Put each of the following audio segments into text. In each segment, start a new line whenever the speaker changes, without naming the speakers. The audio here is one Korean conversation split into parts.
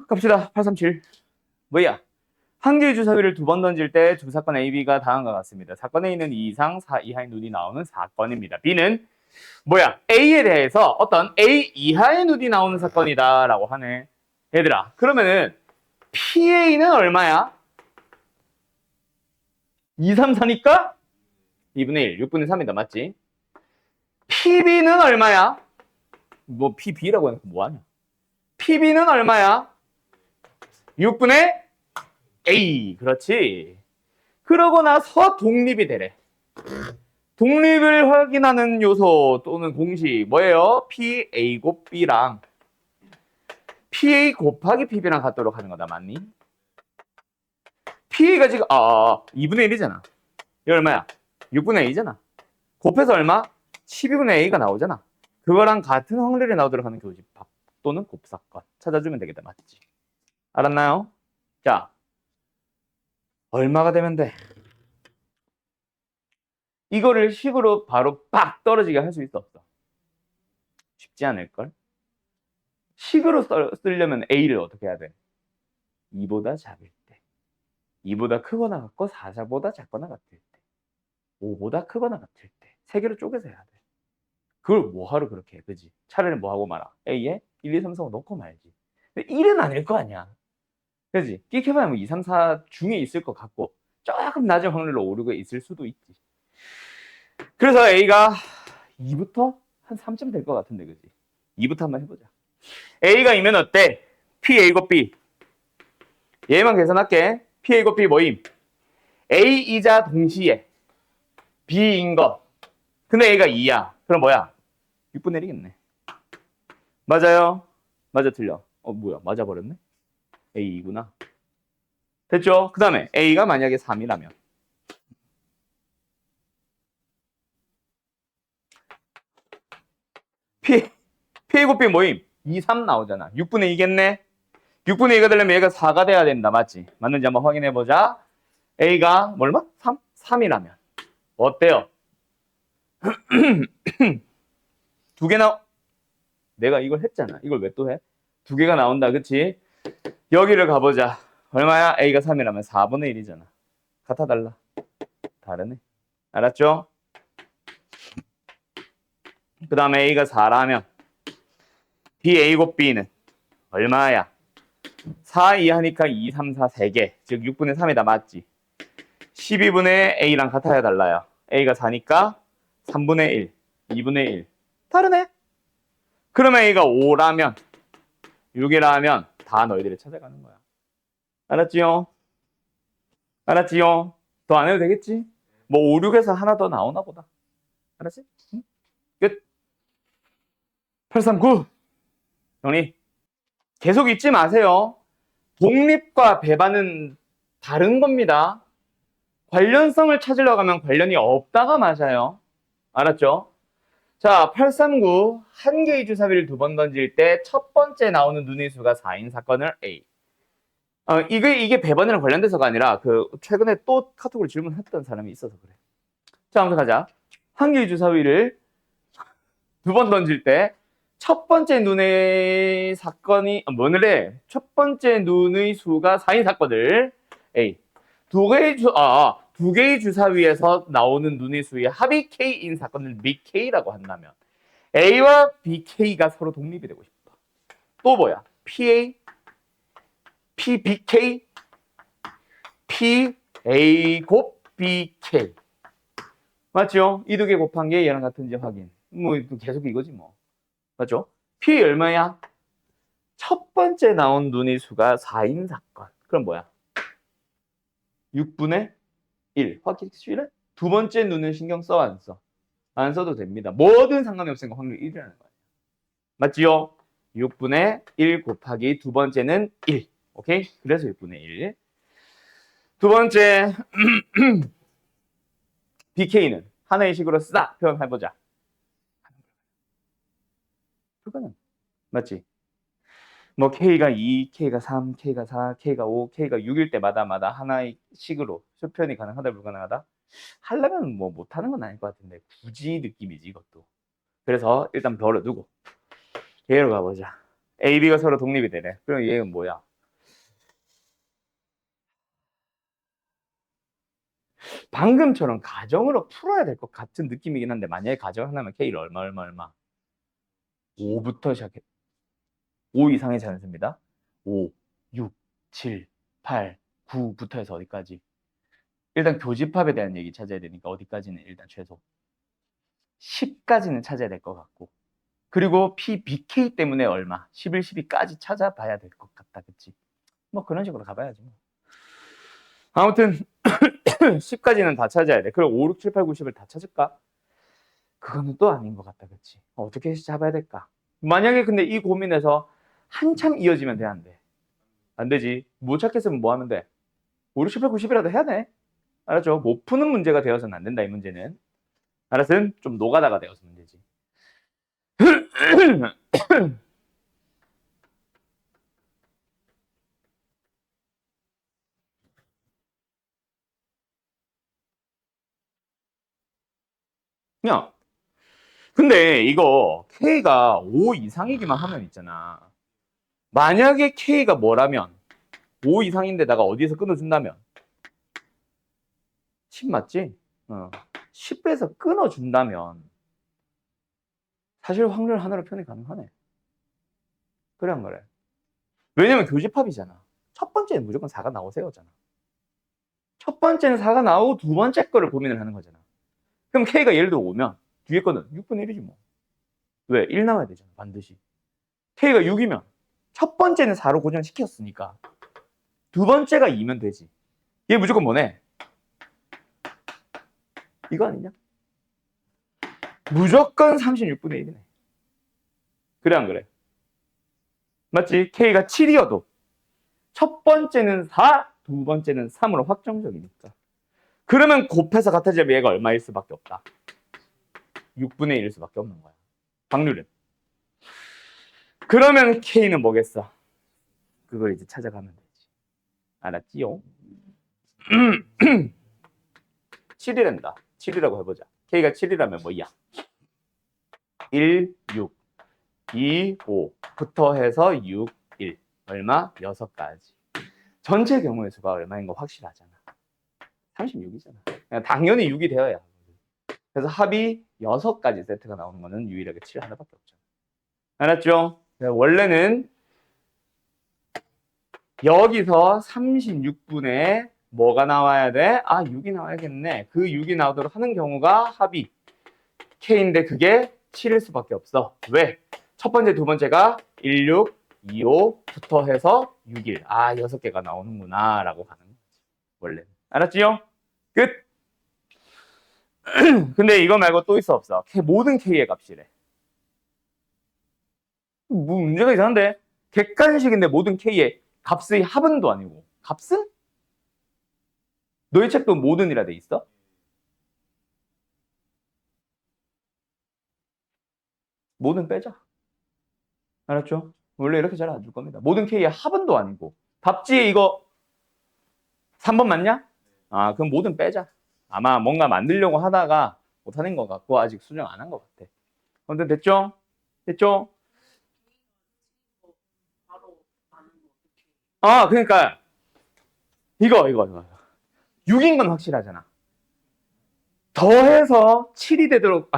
갑시다. 837. 뭐야? 한 개의 주사위를 두 번 던질 때 주사건 A, B가 다음과 같습니다. 사건 A는 2 이상 4 이하의 눈이 나오는 사건입니다. B는 뭐야? A에 대해서 어떤 A 이하의 눈이 나오는 사건이다 라고 하네. 얘들아, 그러면은 PA는 얼마야? 2, 3, 4니까 2분의 1, 6분의 3이다. 맞지? PB는 얼마야? 뭐 PB라고 해놓고 뭐하냐? PB는 얼마야? 6분의 A. 그렇지. 그러고 나서 독립이 되래. 독립을 확인하는 요소 또는 공식 뭐예요? PA 곱 B랑 PA 곱하기 PB랑 같도록 하는 거다. 맞니? PA가 지금 2분의 1이잖아. 이 얼마야? 6분의 A잖아. 곱해서 얼마? 12분의 A가 나오잖아. 그거랑 같은 확률이 나오도록 하는 교집합 또는 곱사건 찾아주면 되겠다. 맞지? 알았나요? 자, 얼마가 되면 돼? 이거를 식으로 바로 빡 떨어지게 할 수 있어 없어? 쉽지 않을걸? 식으로 쓰려면 A를 어떻게 해야 돼? 2보다 작을 때, 2보다 크거나 같고 4보다 작거나 같을 때, 5보다 크거나 같을 때, 세 개로 쪼개서 해야 돼. 그걸 뭐하러 그렇게 해, 그지? 차라리 뭐하고 말아? A에 1, 2, 3, 4, 5 넣고 말지. 근데 1은 아닐 거 아니야. 그지? 끽해봐야 뭐 2, 3, 4 중에 있을 것 같고 조금 낮은 확률로 5, 6에 있을 수도 있지. 그래서 A가 2부터 한 3쯤 될 것 같은데, 그지? 2부터 한번 해보자. A가 이면 어때? PA 곱 B. 얘만 계산할게. PA 곱 B 뭐임? A이자 동시에 B인 거. 근데 A가 2야. 그럼 뭐야? 6분의 1이겠네. 맞아요? 맞아, 틀려. 뭐야? 맞아버렸네? A2구나. 됐죠? 그 다음에 A가 만약에 3이라면 PA 곱 B 뭐임? 2, 3 나오잖아. 6분의 2겠네? 6분의 2가 되려면 얘가 4가 돼야 된다. 맞지? 맞는지 한번 확인해보자. A가 얼마? 3? 3이라면 어때요? 두 개나 내가 이걸 했잖아. 이걸 왜 또 해? 두 개가 나온다. 그치? 여기를 가보자. 얼마야? A가 3이라면 4분의 1이잖아. 같아 달라? 다르네. 알았죠? 그 다음에 A가 4라면 BA 곱 B는 얼마야? 4 이하니까 2, 3, 4, 3개. 즉 6분의 3이다. 맞지? 12분의 A랑 같아야 달라요. A가 4니까 3분의 1, 2분의 1. 다르네? 그러면 A가 5라면 6이라면 다 너희들이 찾아가는 거야. 알았지요? 알았지요? 더 안 해도 되겠지? 뭐 5, 6에서 하나 더 나오나 보다. 알았지? 응? 끝. 839. 정리. 계속 잊지 마세요. 독립과 배반은 다른 겁니다. 관련성을 찾으려고 하면 관련이 없다가 맞아요. 알았죠? 자, 839. 한 개의 주사위를 두 번 던질 때 첫 번째 나오는 눈의 수가 4인 사건을 A. 이게 배반이랑 관련돼서가 아니라 최근에 또 카톡으로 질문했던 사람이 있어서 그래. 자, 아무튼 가자. 한 개의 주사위를 두 번 던질 때 첫 번째 눈의 사건이 뭐래? 첫 번째 눈의 수가 4인 사건을 A. 두 개의 주사위에서 나오는 눈의 수의 합이 K인 사건을 BK라고 한다면 A와 BK가 서로 독립이 되고 싶다. 또 뭐야? PA, PBK, PA 곱 BK. 맞죠? 이 두 개 곱한 게 얘랑 같은지 확인. 뭐 계속 이거지 뭐. 맞죠? P 얼마야? 첫 번째 나온 눈의 수가 4인 사건. 그럼 뭐야? 6분의 1. 확실해? 두 번째 눈은 신경 써, 안 써? 안 써도 됩니다. 뭐든 상관이 없으니까 확률 1이라는 거예요. 맞지요? 6분의 1 곱하기 두 번째는 1. 오케이? 그래서 6분의 1. 두 번째, BK는 하나의 식으로 싹 표현해보자. 그거는 맞지? 뭐 K가 2, K가 3, K가 4, K가 5, K가 6일 때마다 하나의 식으로 수표현이 가능하다 불가능하다? 하려면 뭐 못하는 건 아닐 것 같은데 굳이 느낌이지 이것도. 그래서 일단 벌어두고 K로 가보자. A, B가 서로 독립이 되네. 그럼 얘는 뭐야? 방금처럼 가정으로 풀어야 될 것 같은 느낌이긴 한데 만약에 가정 하나면 K를 얼마 5부터 시작해. 5 이상의 자연수입니다. 5, 6, 7, 8, 9부터 해서 어디까지? 일단 교집합에 대한 얘기 찾아야 되니까 어디까지는 일단 최소 10까지는 찾아야 될 것 같고, 그리고 PBK 때문에 얼마? 11, 12까지 찾아봐야 될 것 같다. 그치? 뭐 그런 식으로 가봐야지 뭐. 아무튼 10까지는 다 찾아야 돼. 그럼 5, 6, 7, 8, 9, 10을 다 찾을까? 그거는 또 아닌 것 같다. 그치? 어떻게 잡아야 될까? 만약에 근데 이 고민에서 한참 이어지면 돼, 안 돼? 안 되지. 못 찾겠으면 뭐 하면 돼? 5, 6, 7, 8, 9, 10이라도 해야 돼. 알았죠? 못 푸는 문제가 되어서는 안 된다, 이 문제는. 알았음? 좀 노가다가 되어서 문제지. 야, 근데 이거 K가 5 이상이기만 하면 있잖아. 만약에 K가 뭐라면 5 이상인데다가 어디서 끊어준다면 10 맞지? 10에서 끊어준다면 사실 확률 하나로 표현이 가능하네. 그래 안 그래? 왜냐면 교집합이잖아. 첫 번째는 무조건 4가 나오세요잖아. 첫 번째는 4가 나오고 두 번째 거를 고민을 하는 거잖아. 그럼 K가 예를 들어 5면 뒤에 거는 6분의 1이지 뭐. 왜? 1 나와야 되잖아. 반드시. K가 6이면 첫 번째는 4로 고정시켰으니까 두 번째가 2면 되지. 얘 무조건 뭐네? 이거 아니냐? 무조건 36분의 1이네. 그래 안 그래? 맞지? K가 7이어도 첫 번째는 4, 두 번째는 3으로 확정적이니까. 그러면 곱해서 같아지면 얘가 얼마일 수밖에 없다. 6분의 1일 수밖에 없는 거야. 확률은. 그러면 K는 뭐겠어? 그걸 이제 찾아가면 되지. 알았지요? 7이란다. 7이라고 해보자. K가 7이라면 뭐야? 1, 6, 2, 5부터 해서 6, 1. 얼마? 6가지. 전체 경우의 수가 얼마인 거 확실하잖아. 36이잖아. 당연히 6이 되어야. 그래서 합이 6가지 세트가 나오는 거는 유일하게 7 하나밖에 없잖아. 알았죠? 원래는 여기서 36분에 뭐가 나와야 돼? 아, 6이 나와야겠네. 그 6이 나오도록 하는 경우가 합이 K인데 그게 7일 수밖에 없어. 왜? 첫 번째, 두 번째가 1, 6, 2, 5부터 해서 6, 1. 아, 6개가 나오는구나 라고 가는 거지. 원래는. 알았지요? 끝! 근데 이거 말고 또 있어 없어? 모든 K의 값이래. 뭐 문제가 이상한데? 객관식인데 모든 K의 값의 합은도 아니고. 값은? 너희 책도 모든이라 돼 있어? 모든 빼자. 알았죠? 원래 이렇게 잘 안 줄 겁니다. 모든 K의 합은도 아니고. 답지에 이거 3번 맞냐? 아, 그럼 모든 빼자. 아마 뭔가 만들려고 하다가 못하는 것 같고 아직 수정 안 한 것 같아. 아무튼 됐죠? 됐죠? 아, 그러니까 이거 6인 건 확실하잖아. 더해서 7이 되도록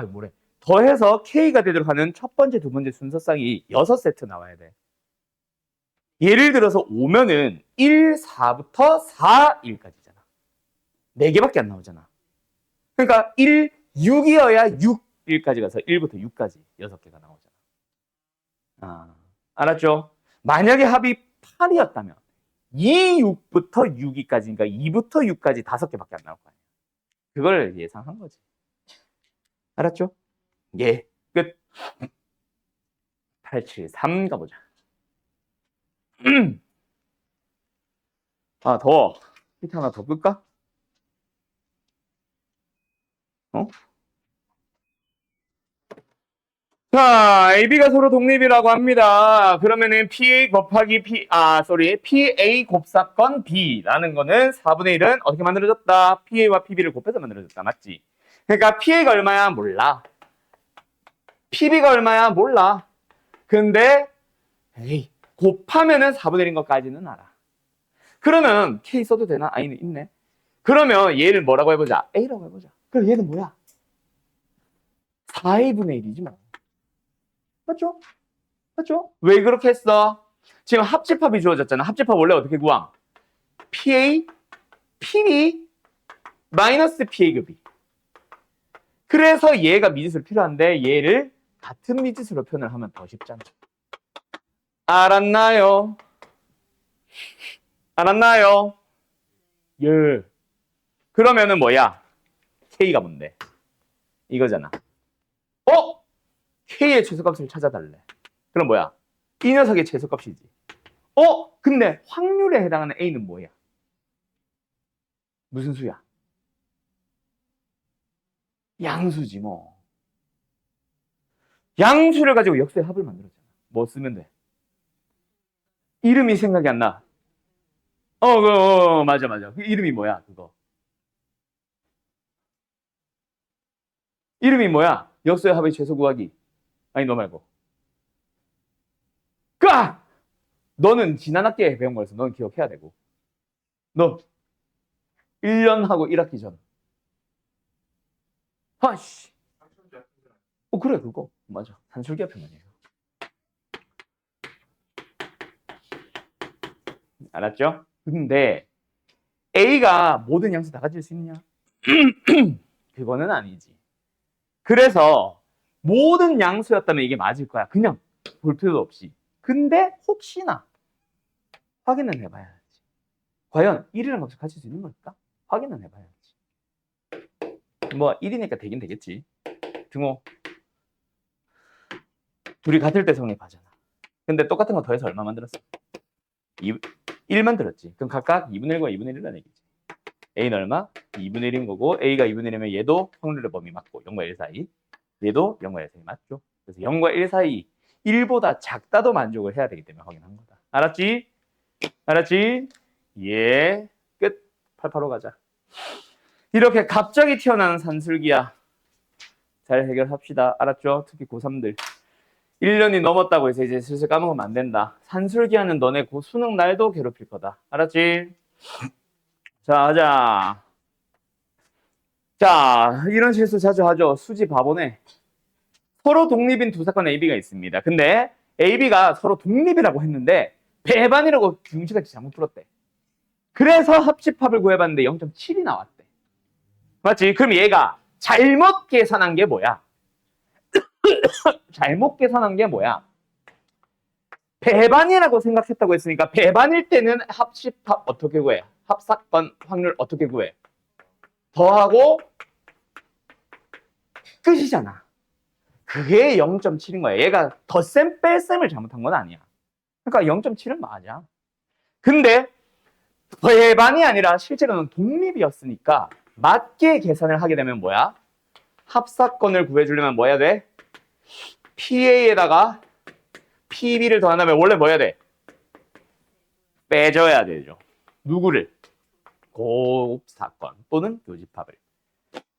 더해서 K가 되도록 하는 첫 번째, 두 번째 순서쌍이 6세트 나와야 돼. 예를 들어서 5면은 1, 4부터 4, 1까지잖아. 4개밖에 안 나오잖아. 그러니까 1, 6이어야 6, 1까지 가서 1부터 6까지 6개가 나오잖아. 아, 알았죠? 만약에 합이 8이었다면 2, 6부터 6이까지니까 2부터 6까지 5개밖에 안 나올 거 아니야. 그걸 예상한 거지. 알았죠? 예, 끝. 873 가보자. 아, 더워. 히트 하나 더 끌까? 어? 자, AB가 서로 독립이라고 합니다. 그러면은 PA 곱하기 PA 곱사건 B라는 거는 4분의 1은 어떻게 만들어졌다? PA와 PB를 곱해서 만들어졌다. 맞지? 그러니까 PA가 얼마야? 몰라. PB가 얼마야? 몰라. 근데 에이, 곱하면은 4분의 1인 것까지는 알아. 그러면 K 써도 되나? 아니는 있네. 그러면 얘를 뭐라고 해보자. A라고 해보자. 그럼 얘는 뭐야? 4A분의 1이지 뭐. 맞죠? 맞죠? 왜 그렇게 했어? 지금 합집합이 주어졌잖아. 합집합 원래 어떻게 구함? PA, PB, 마이너스 PA급이. 그래서 얘가 미지수로 필요한데 얘를 같은 미지수로 표현을 하면 더 쉽잖아. 알았나요? 알았나요? 예. 그러면은 뭐야? K가 뭔데? 이거잖아. K의 최소값을 찾아달래. 그럼 뭐야? 이 녀석의 최소값이지. 근데 확률에 해당하는 A는 뭐야? 무슨 수야? 양수지 뭐. 양수를 가지고 역수의 합을 만들었잖아. 뭐 쓰면 돼? 이름이 생각이 안 나. 맞아. 그 이름이 뭐야, 그거? 이름이 뭐야? 역수의 합의 최소 구하기. 아니, 너 말고. 너는 지난 학기에 배운 거라서 너는 기억해야 되고. 너 1년 하고 1학기 전. 아씨. 그래, 그거. 맞아. 산술기하 표현이에요. 알았죠? 근데 A가 모든 양수 다 가질 수 있냐? 그거는 아니지. 그래서 모든 양수였다면 이게 맞을 거야. 그냥 볼 필요도 없이. 근데 혹시나 확인은 해봐야지. 과연 1이라는 값을 가질 수 있는 걸까? 확인은 해봐야지. 뭐 1이니까 되긴 되겠지. 등호. 둘이 같을 때 성립하잖아. 근데 똑같은 거 더해서 얼마 만들었어? 1 만들었지. 그럼 각각 2분의 1과 2분의 1이라는 얘기지. A는 얼마? 2분의 1인 거고 A가 2분의 1이면 얘도 확률의 범위 맞고 0과 1 사이. 얘도 0과 1 사이 맞죠? 그래서 0과 1 사이 1보다 작다도 만족을 해야 되기 때문에 확인한 거다. 알았지? 알았지? 예. 끝. 88로 가자. 이렇게 갑자기 튀어나오는 산술기야. 잘 해결합시다. 알았죠? 특히 고3들. 1년이 넘었다고 해서 이제 슬슬 까먹으면 안 된다. 산술기하는 너네 고 수능 날도 괴롭힐 거다. 알았지? 자, 하자. 자, 이런 실수 자주 하죠. 수지 바보네. 서로 독립인 두 사건 AB가 있습니다. 근데 AB가 서로 독립이라고 했는데 배반이라고 중시같이 잘못 풀었대. 그래서 합집합을 구해봤는데 0.7이 나왔대. 맞지? 그럼 얘가 잘못 계산한 게 뭐야? 잘못 계산한 게 뭐야? 배반이라고 생각했다고 했으니까 배반일 때는 합집합 어떻게 구해? 합사건 확률 어떻게 구해? 더하고 끝이잖아. 그게 0.7인 거야. 얘가 덧셈 뺄셈을 잘못한 건 아니야. 그러니까 0.7은 맞아. 근데 배반이 아니라 실제로는 독립이었으니까 맞게 계산을 하게 되면 뭐야? 합사건을 구해주려면 뭐 해야 돼? PA에다가 PB를 더한다면 원래 뭐 해야 돼? 빼줘야 되죠. 누구를? 곱사건 또는 교집합을.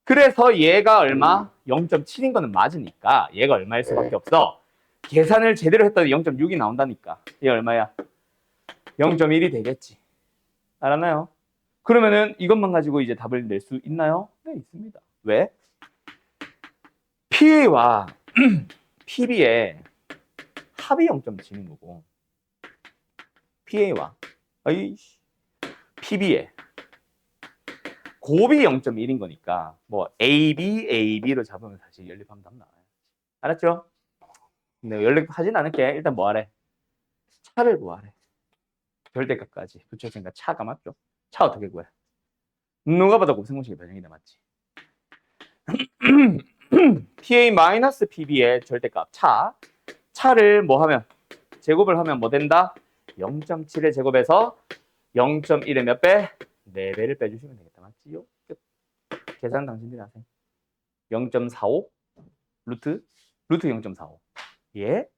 그래서 얘가 얼마? 0.7인 거는 맞으니까 얘가 얼마일 수밖에 없어. 계산을 제대로 했더니 0.6이 나온다니까. 얘 얼마야? 0.1이 되겠지. 알았나요? 그러면은 이것만 가지고 이제 답을 낼 수 있나요? 네, 있습니다. 왜? PA와 PB의 합이 0.7인 거고 PA와 PB의 곱이 0.1인 거니까 뭐 AB로 잡으면 사실 연립하면 답 나와요. 알았죠? 근데 연립하진 않을게. 일단 뭐 하래? 차를 구하래. 절대값까지 붙였으니까 차가 맞죠? 차 어떻게 구해? 누가 봐도 곱셈공식의 변형이다. 맞지? PA-PB의 절대값 차를 뭐 하면 제곱을 하면 뭐 된다? 0.7의 제곱에서 0.1의 몇 배? 4배를 빼주시면 되겠다. 맞지요? 끝. 계산 당신들이 하세요. 0.45 루트 0.45 예?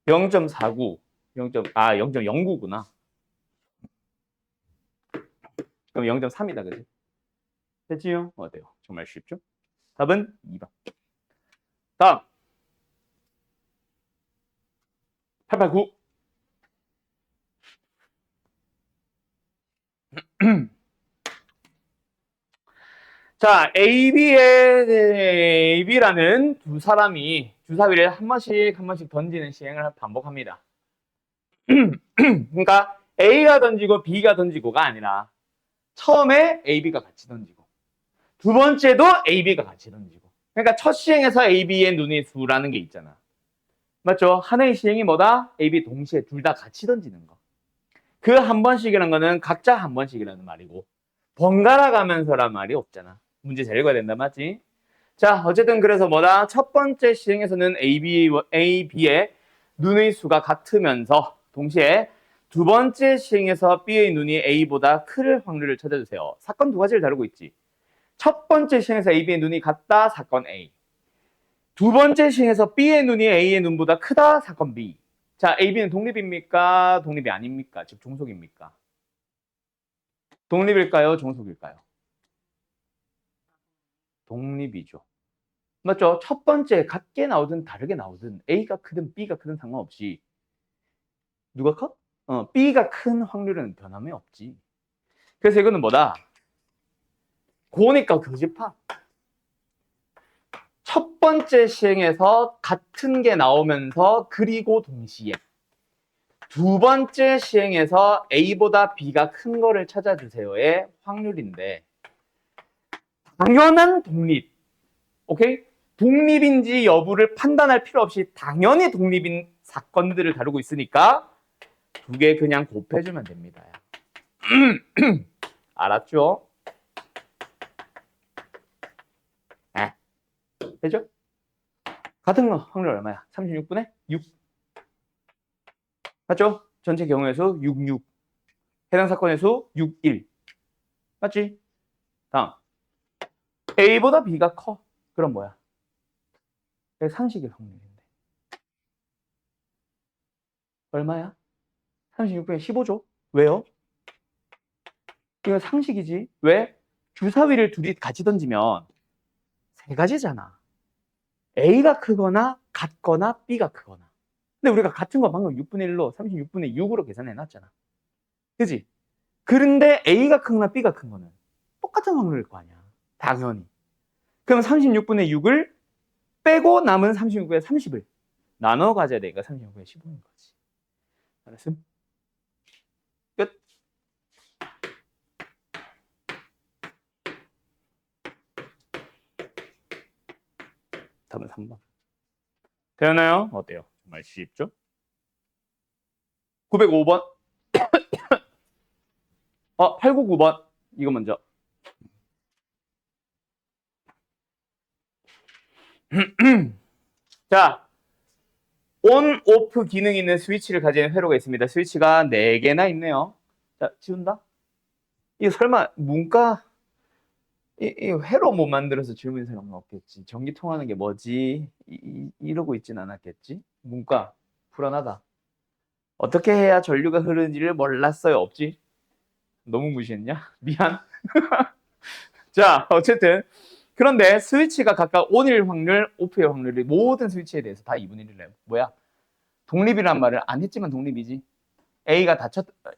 0.49 0.09구나. 그럼 0.3이다. 그지? 됐지요? 어때요? 정말 쉽죠? 답은 2번. 다음 889. 자, AB라는 두 사람이 주사위를 한 번씩 던지는 시행을 반복합니다. 그러니까 A가 던지고 B가 던지고가 아니라 처음에 AB가 같이 던지고 두 번째도 AB가 같이 던지고. 그러니까 첫 시행에서 AB의 눈의 수라는 게 있잖아. 맞죠? 하나의 시행이 뭐다? AB 동시에 둘 다 같이 던지는 거. 그 한 번씩이라는 거는 각자 한 번씩이라는 말이고 번갈아 가면서란 말이 없잖아. 문제 잘 읽어야 된다, 맞지? 자, 어쨌든 그래서 뭐다? 첫 번째 시행에서는 AB의 눈의 수가 같으면서 동시에 두 번째 시행에서 B의 눈이 A보다 클 확률을 찾아주세요. 사건 두 가지를 다루고 있지. 첫 번째 시행에서 AB의 눈이 같다, 사건 A. 두 번째 시행에서 B의 눈이 A의 눈보다 크다, 사건 B. 자, AB는 독립입니까? 독립이 아닙니까? 즉 종속입니까? 독립일까요? 종속일까요? 독립이죠. 맞죠? 첫 번째 같게 나오든 다르게 나오든 A가 크든 B가 크든 상관없이 누가 커? B가 큰 확률은 변함이 없지. 그래서 이거는 뭐다? 고니까 교집합. 첫 번째 시행에서 같은 게 나오면서 그리고 동시에 두 번째 시행에서 A보다 B가 큰 거를 찾아주세요의 확률인데 당연한 독립. 오케이? 독립인지 여부를 판단할 필요 없이 당연히 독립인 사건들을 다루고 있으니까 두 개 그냥 곱해주면 됩니다. 알았죠? 네. 되죠? 같은 거 확률 얼마야? 36분의 6. 맞죠? 전체 경우의 수 66. 해당 사건의 수 61. 맞지? 다음. A보다 B가 커. 그럼 뭐야? 상식일 확률인데. 얼마야? 36분의 15죠? 왜요? 이거 상식이지. 왜? 주사위를 둘이 같이 던지면 세 가지잖아. A가 크거나 같거나 B가 크거나. 근데 우리가 같은 거 방금 6분의 1로 36분의 6으로 계산해놨잖아. 그지? 그런데 A가 크거나 B가 큰 거는 똑같은 확률일 거 아니야. 당연히. 그럼 36분의 6을 빼고 남은 36분의 30을 나눠 가져야 되니까 36분의 15인 거지. 알았음? 끝. 답은 3번. 되었나요? 어때요? 정말 쉽죠? 905번. 899번. 이거 먼저. 자, 온, 오프 기능이 있는 스위치를 가진 회로가 있습니다. 스위치가 4개나 있네요. 자, 지운다? 이거 설마 문과 이 회로 못 만들어서 질문이 사람은 없겠지. 전기 통하는 게 뭐지? 이러고 있진 않았겠지? 문과 불안하다. 어떻게 해야 전류가 흐르는지를 몰랐어요. 없지? 너무 무시했냐? 미안. 자, 어쨌든 그런데 스위치가 각각 ON일 확률, OFF의 확률이 모든 스위치에 대해서 다 2분의 1이래요. 뭐야? 독립이란 말을 안 했지만 독립이지. A가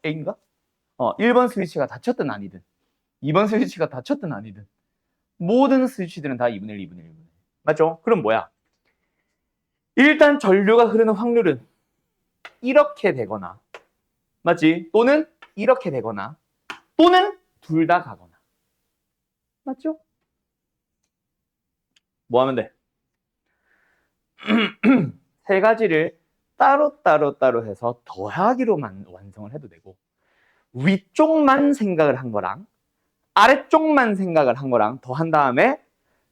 A인가? 1번 스위치가 닫혔든 아니든 2번 스위치가 닫혔든 아니든 모든 스위치들은 다 2분의 1, 2분의 1. 맞죠? 그럼 뭐야? 일단 전류가 흐르는 확률은 이렇게 되거나 맞지? 또는 이렇게 되거나 또는 둘 다 가거나 맞죠? 뭐 하면 돼? 세 가지를 따로 해서 더하기로만 완성을 해도 되고 위쪽만 생각을 한 거랑 아래쪽만 생각을 한 거랑 더한 다음에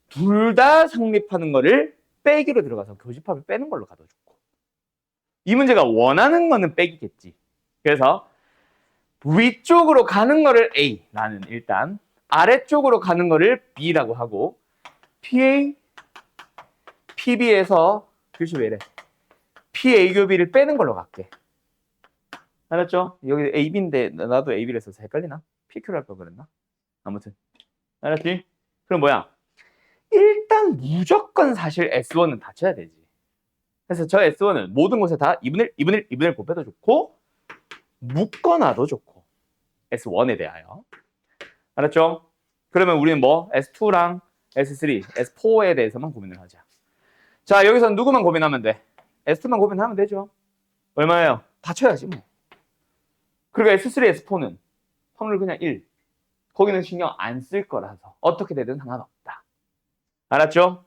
둘 다 성립하는 거를 빼기로 들어가서 교집합을 빼는 걸로 가도 좋고 이 문제가 원하는 거는 빼기겠지. 그래서 위쪽으로 가는 거를 A, 나는 일단 아래쪽으로 가는 거를 B라고 하고 PA, PB에서 글씨 왜 이래? PA 교비를 빼는 걸로 갈게. 알았죠? 여기 AB인데 나도 AB를 써서 헷갈리나? PQ를 할 걸 그랬나? 아무튼 알았지? 그럼 뭐야? 일단 무조건 사실 S1은 닫혀야 되지. 그래서 저 S1은 모든 곳에 다 2분의 1, 2분의 1, 2분의 1 곱해도 좋고 묶어놔도 좋고 S1에 대하여. 알았죠? 그러면 우리는 뭐 S2랑 S3, S4에 대해서만 고민을 하자. 자, 여기서 누구만 고민하면 돼? S2만 고민하면 되죠. 얼마예요? 받쳐야지 뭐. 그리고 S3, S4는 확률 그냥 1. 거기는 신경 안 쓸 거라서 어떻게 되든 상관없다. 알았죠?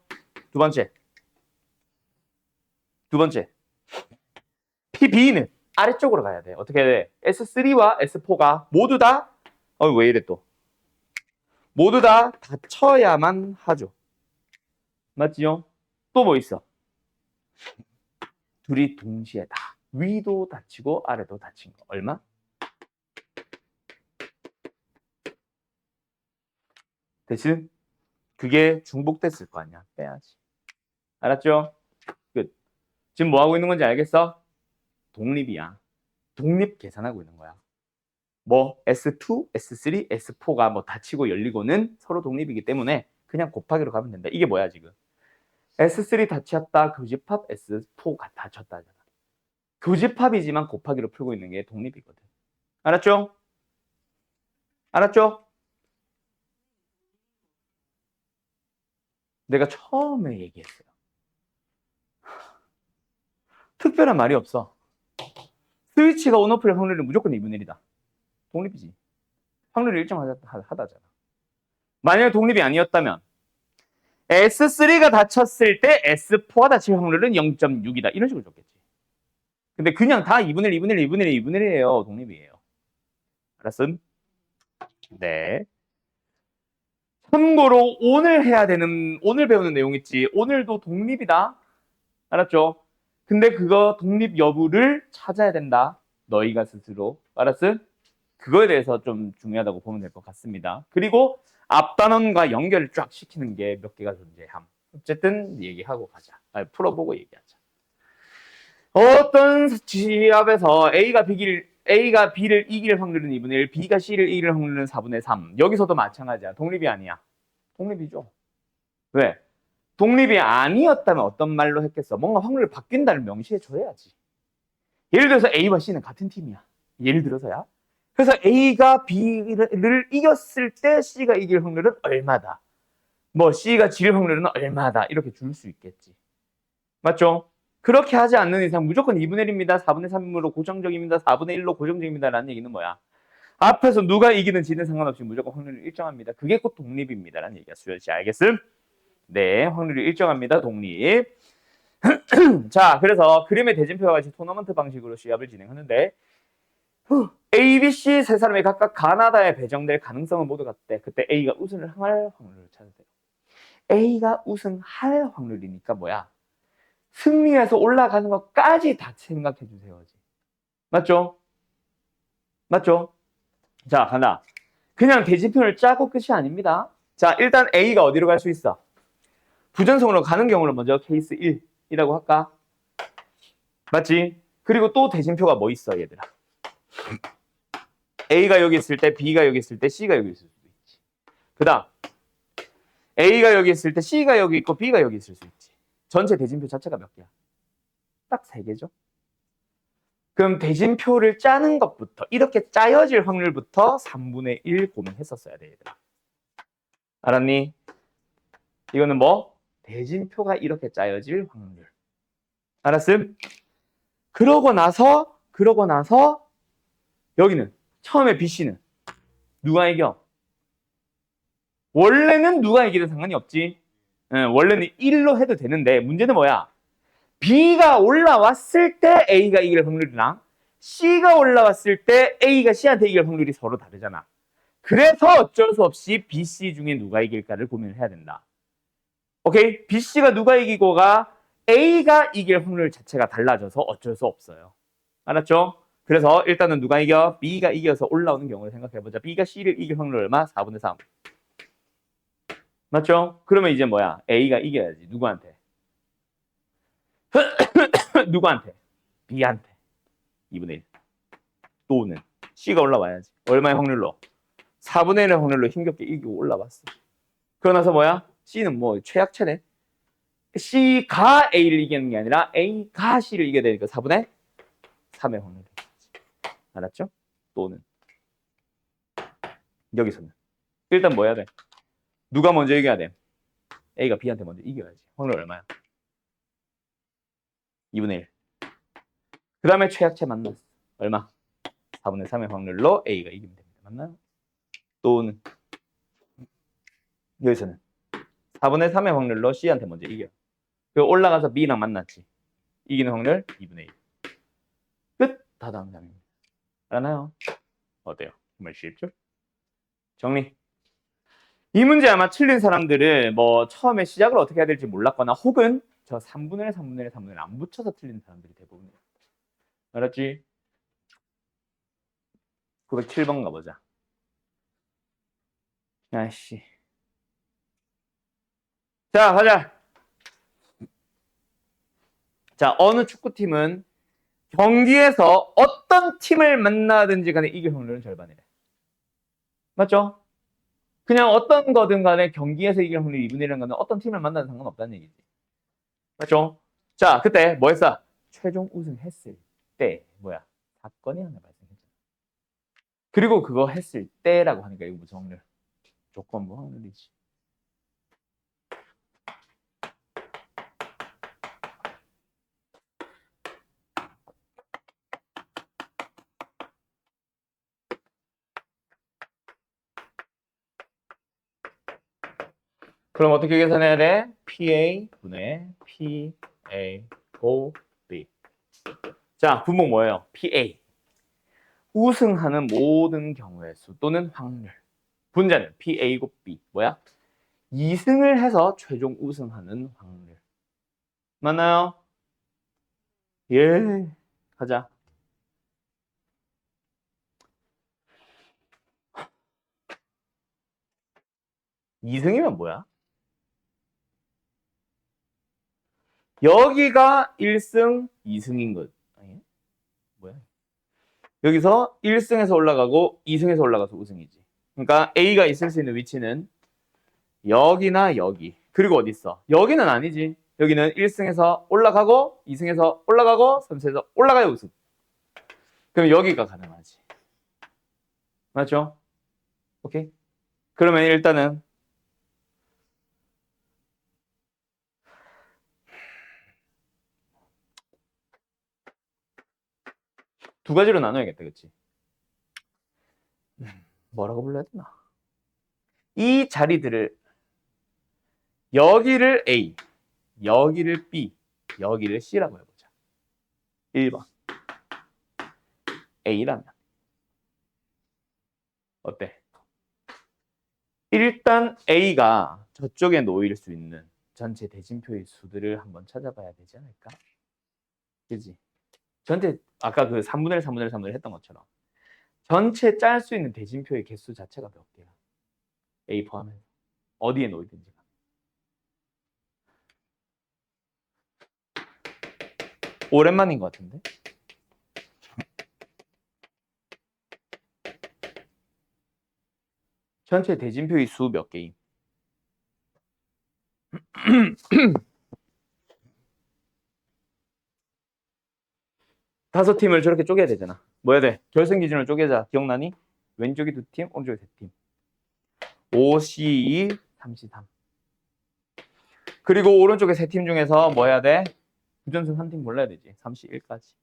두 번째. PB는 아래쪽으로 가야 돼. 어떻게 해야 돼? S3와 S4가 모두 다 왜 이래 또? 모두 다 닫혀야만 하죠. 맞지요? 또 뭐 있어? 둘이 동시에 다. 위도 닫히고 아래도 닫힌 거. 얼마? 대신 그게 중복됐을 거 아니야. 빼야지. 알았죠? 끝. 지금 뭐 하고 있는 건지 알겠어? 독립이야. 독립 계산하고 있는 거야. 뭐 S2, S3, S4가 뭐 닫히고 열리고는 서로 독립이기 때문에 그냥 곱하기로 가면 된다. 이게 뭐야 지금? S3 닫혔다 교집합, S4가 닫혔다잖아. 교집합이지만 곱하기로 풀고 있는 게 독립이거든. 알았죠? 알았죠? 내가 처음에 얘기했어요. 특별한 말이 없어. 스위치가 온오프의 확률은 무조건 2분의 1이다. 독립이지. 확률이 일정하다잖아. 만약에 독립이 아니었다면 S3가 닫혔을 때 S4가 닫힐 확률은 0.6이다. 이런 식으로 줬겠지. 근데 그냥 다 2분의 1, 2분의 1, 2분의 1, 2분의 1이에요. 독립이에요. 알았음? 네. 참고로 오늘 배우는 내용 있지. 오늘도 독립이다. 알았죠? 근데 그거 독립 여부를 찾아야 된다. 너희가 스스로. 알았음? 그거에 대해서 좀 중요하다고 보면 될 것 같습니다. 그리고 앞단원과 연결을 쫙 시키는 게 몇 개가 존재함. 어쨌든 얘기하고 가자. 풀어보고 얘기하자. 어떤 지압에서 A가 B를 이길 확률은 2분의 1, B가 C를 이길 확률은 4분의 3. 여기서도 마찬가지야. 독립이 아니야. 독립이죠. 왜? 독립이 아니었다면 어떤 말로 했겠어? 뭔가 확률을 바뀐다를 명시해줘야지. 예를 들어서 A와 C는 같은 팀이야. 예를 들어서야. 그래서 A가 B를 이겼을 때 C가 이길 확률은 얼마다. 뭐 C가 질 확률은 얼마다. 이렇게 줄 수 있겠지. 맞죠? 그렇게 하지 않는 이상 무조건 2분의 1입니다. 4분의 3으로 고정적입니다. 4분의 1로 고정적입니다. 라는 얘기는 뭐야? 앞에서 누가 이기든 지든 상관없이 무조건 확률이 일정합니다. 그게 곧 독립입니다. 라는 얘기야. 수연씨 알겠음? 네, 확률이 일정합니다. 독립. 자, 그래서 그림의 대진표와 같이 토너먼트 방식으로 시합을 진행하는데 A, B, C 세 사람이 각각 가나다에 배정될 가능성은 모두 같대. 그때 A가 우승을 할 확률을 찾으세요. A가 우승할 확률이니까 뭐야? 승리해서 올라가는 것까지 다 생각해 주세요. 맞죠? 맞죠? 자, 간다. 그냥 대진표를 짜고 끝이 아닙니다. 자, 일단 A가 어디로 갈 수 있어? 부전성으로 가는 경우를 먼저 케이스 1이라고 할까? 맞지? 그리고 또 대진표가 뭐 있어, 얘들아? A가 여기 있을 때, B가 여기 있을 때, C가 여기 있을 수도 있지. 그 다음 A가 여기 있을 때, C가 여기 있고, B가 여기 있을 수 있지. 전체 대진표 자체가 몇 개야? 딱 3개죠. 그럼 대진표를 짜는 것부터, 이렇게 짜여질 확률부터 3분의 1 고민했었어야 돼, 얘들아. 알았니? 이거는 뭐? 대진표가 이렇게 짜여질 확률. 알았음? 그러고 나서 여기는 처음에 BC는 누가 이겨? 원래는 누가 이기든 상관이 없지. 원래는 1로 해도 되는데 문제는 뭐야? B가 올라왔을 때 A가 이길 확률이랑 C가 올라왔을 때 A가 C한테 이길 확률이 서로 다르잖아. 그래서 어쩔 수 없이 B, C 중에 누가 이길까를 고민을 해야 된다. 오케이? B, C가 누가 이기고가 A가 이길 확률 자체가 달라져서 어쩔 수 없어요. 알았죠? 그래서 일단은 누가 이겨? B가 이겨서 올라오는 경우를 생각해보자. B가 C를 이길 확률 얼마? 4분의 3. 맞죠? 그러면 이제 뭐야? A가 이겨야지. 누구한테? 누구한테? B한테. 2분의 1. 또는 C가 올라와야지. 얼마의 확률로? 4분의 1의 확률로 힘겹게 이기고 올라왔어. 그러고 나서 뭐야? C는 뭐 최약체네. C가 A를 이기는 게 아니라 A가 C를 이겨야 되니까 4분의 3의 확률이 되겠지. 알았죠? 또는 여기서는 일단 뭐 해야 돼? 누가 먼저 이겨야 돼? A가 B한테 먼저 이겨야지. 확률 얼마야? 2분의 1. 그 다음에 최약체 만났어. 얼마? 4분의 3의 확률로 A가 이기면 됩니다. 맞나요? 또는 여기서는 4분의 3의 확률로 C한테 먼저 이겨. 그리고 올라가서 B랑 만났지. 이기는 확률 2분의 1. 끝! 다 다음 장입니다. 알아나요? 어때요? 정말 쉽죠? 정리. 이 문제 아마 틀린 사람들은 뭐 처음에 시작을 어떻게 해야 될지 몰랐거나 혹은 저 3분의 1, 3분의 1, 3분의 1 안 붙여서 틀린 사람들이 대부분이에요. 알았지? 907번 가보자. 아이씨. 자, 가자. 자, 어느 축구팀은 경기에서 어떤 팀을 만나든지 간에 이길 확률은 절반이래. 맞죠? 그냥 어떤 거든 간에 경기에서 이길 확률이 2분의 1이라는 거는 어떤 팀을 만나든 상관없다는 얘기지. 맞죠? 자, 그때 뭐 했어? 최종 우승했을 때 뭐야? 사건이 하나 발생했잖아. 그리고 그거 했을 때라고 하니까 이거 무슨 확률? 조건부 확률이지. 그럼 어떻게 계산해야 돼? PA 분의 PA 고 B. 자, 분목 뭐예요? PA. 우승하는 모든 경우의 수 또는 확률. 분자는 PA 곱 B. 뭐야? 2승을 해서 최종 우승하는 확률. 맞나요? 예. 가자. 이승이면 뭐야? 여기가 1승, 2승인 것. 아니, 뭐야? 여기서 1승에서 올라가고 2승에서 올라가서 우승이지. 그러니까 A가 있을 수 있는 위치는 여기나 여기. 그리고 어디 있어? 여기는 아니지. 여기는 1승에서 올라가고 2승에서 올라가고 3승에서 올라가야 우승. 그럼 여기가 가능하지. 맞죠? 오케이? 그러면 일단은 두 가지로 나눠야겠다. 그치? 뭐라고 불러야 되나? 이 자리들을 여기를 A, 여기를 B, 여기를 C라고 해보자. 1번 A라면 어때? 일단 A가 저쪽에 놓일 수 있는 전체 대진표의 수들을 한번 찾아봐야 되지 않을까? 그지? 전체 아까 그 3분의 1, 3분의 1, 3분의 1 했던 것처럼 전체 짤 수 있는 대진표의 개수 자체가 몇 개야? A 포함해서 어디에 놓이든지. 오랜만인 것 같은데? 전체 대진표의 수 몇 개임? 다섯 팀을 저렇게 쪼개야 되잖아. 뭐 해야 돼? 결승 기준을 쪼개자. 기억나니? 왼쪽이 두 팀, 오른쪽이 세 팀. 5, C2, 3, C3. 그리고 오른쪽에 세 팀 중에서 뭐 해야 돼? 부전승 한 팀 골라야 되지. 3, C1까지.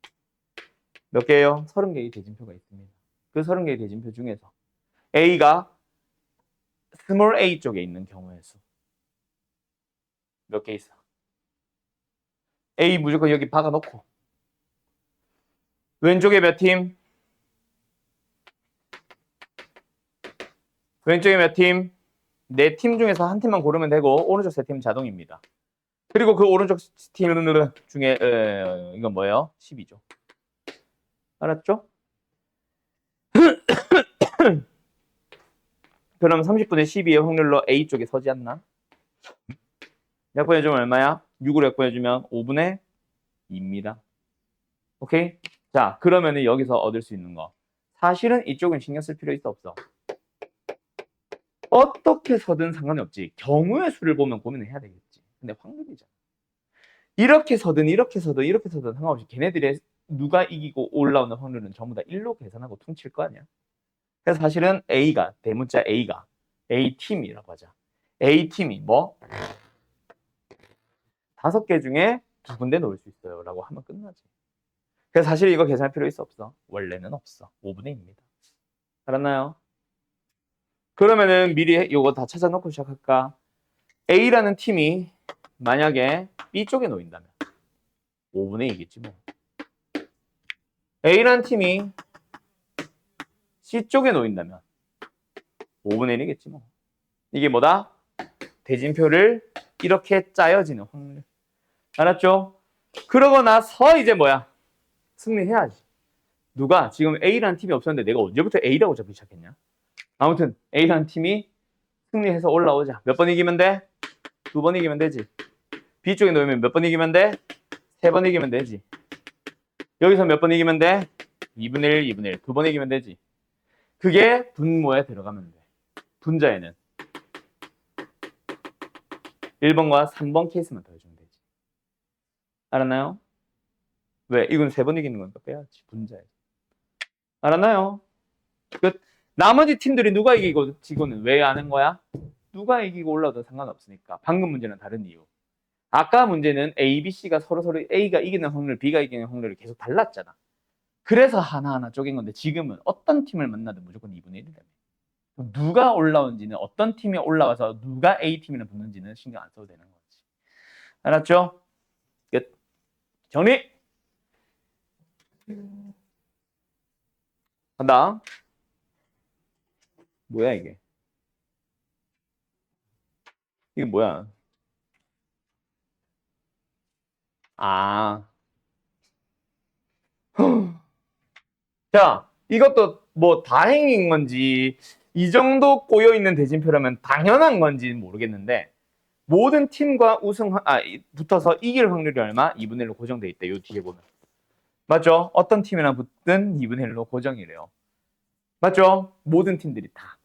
몇 개예요? 30개의 대진표가 있습니다. 그 30개의 대진표 중에서 A가 스몰 a 쪽에 있는 경우의 수. 몇 개 있어? A 무조건 여기 박아놓고. 왼쪽에 몇 팀? 왼쪽에 몇 팀? 네 팀 중에서 한 팀만 고르면 되고 오른쪽 세 팀 자동입니다. 그리고 그 오른쪽 팀 중에 이건 뭐예요? 10이죠. 알았죠? 그럼 30분의 12의 확률로 A 쪽에 서지 않나? 약분해주면 얼마야? 6으로 약분해주면 5분의 2입니다. 오케이? 자, 그러면 여기서 얻을 수 있는 거. 사실은 이쪽은 신경 쓸 필요 있어 없어? 어떻게 서든 상관이 없지. 경우의 수를 보면 고민을 해야 되겠지. 근데 확률이잖아. 이렇게 서든 이렇게 서든 이렇게 서든 상관없이 걔네들의 누가 이기고 올라오는 확률은 전부 다 1로 계산하고 퉁칠 거 아니야. 그래서 사실은 A가, 대문자 A가 A팀이라고 하자. A팀이 뭐? 5개 중에 2군데 놓을 수 있어요 라고 하면 끝나지. 그래서 사실 이거 계산할 필요 있어 없어? 원래는 없어. 5분의 2입니다. 알았나요? 그러면은 미리 이거 다 찾아놓고 시작할까? A라는 팀이 만약에 B 쪽에 놓인다면 5분의 2겠지 뭐. A라는 팀이 C 쪽에 놓인다면 5분의 1이겠지 뭐. 이게 뭐다? 대진표를 이렇게 짜여지는 확률. 알았죠? 그러고 나서 이제 뭐야? 승리해야지. 누가? 지금 A라는 팀이 없었는데 내가 언제부터 A라고 적기 시작했냐? 아무튼 A라는 팀이 승리해서 올라오자. 몇 번 이기면 돼? 2번 이기면 되지. B 쪽에 놓으면 몇 번 이기면 돼? 3번 이기면 되지. 여기서 몇 번 이기면 돼? 2분의 1, 2분의 1. 2번 이기면 되지. 그게 분모에 들어가면 돼. 분자에는 1번과 3번 케이스만 더해주면 되지. 알았나요? 왜? 이건 3번 이기는 거니까 빼야지. 분자에. 알았나요? 끝. 나머지 팀들이 누가 이기고 지고는 왜 아는 거야? 누가 이기고 올라도 상관없으니까. 방금 문제는 다른 이유. 아까 문제는 A, B, C가 서로 A가 이기는 확률, B가 이기는 확률이 계속 달랐잖아. 그래서 하나하나 쪼갠 건데 지금은 어떤 팀을 만나도 무조건 2분의 1이라며. 누가 올라온지는 어떤 팀이 올라와서 누가 A팀이랑 붙는지는 신경 안 써도 되는 거지. 알았죠? 끝. 정리! 간다. 뭐야 이게? 이게 뭐야? 아. 자, 이것도 뭐 다행인 건지 이 정도 꼬여있는 대진표라면 당연한 건지는 모르겠는데 모든 팀과 붙어서 이길 확률이 얼마? 2분의 1로 고정돼 있대. 요 뒤에 보면. 맞죠? 어떤 팀이랑 붙든 2분의 1로 고정이래요. 맞죠? 모든 팀들이 다.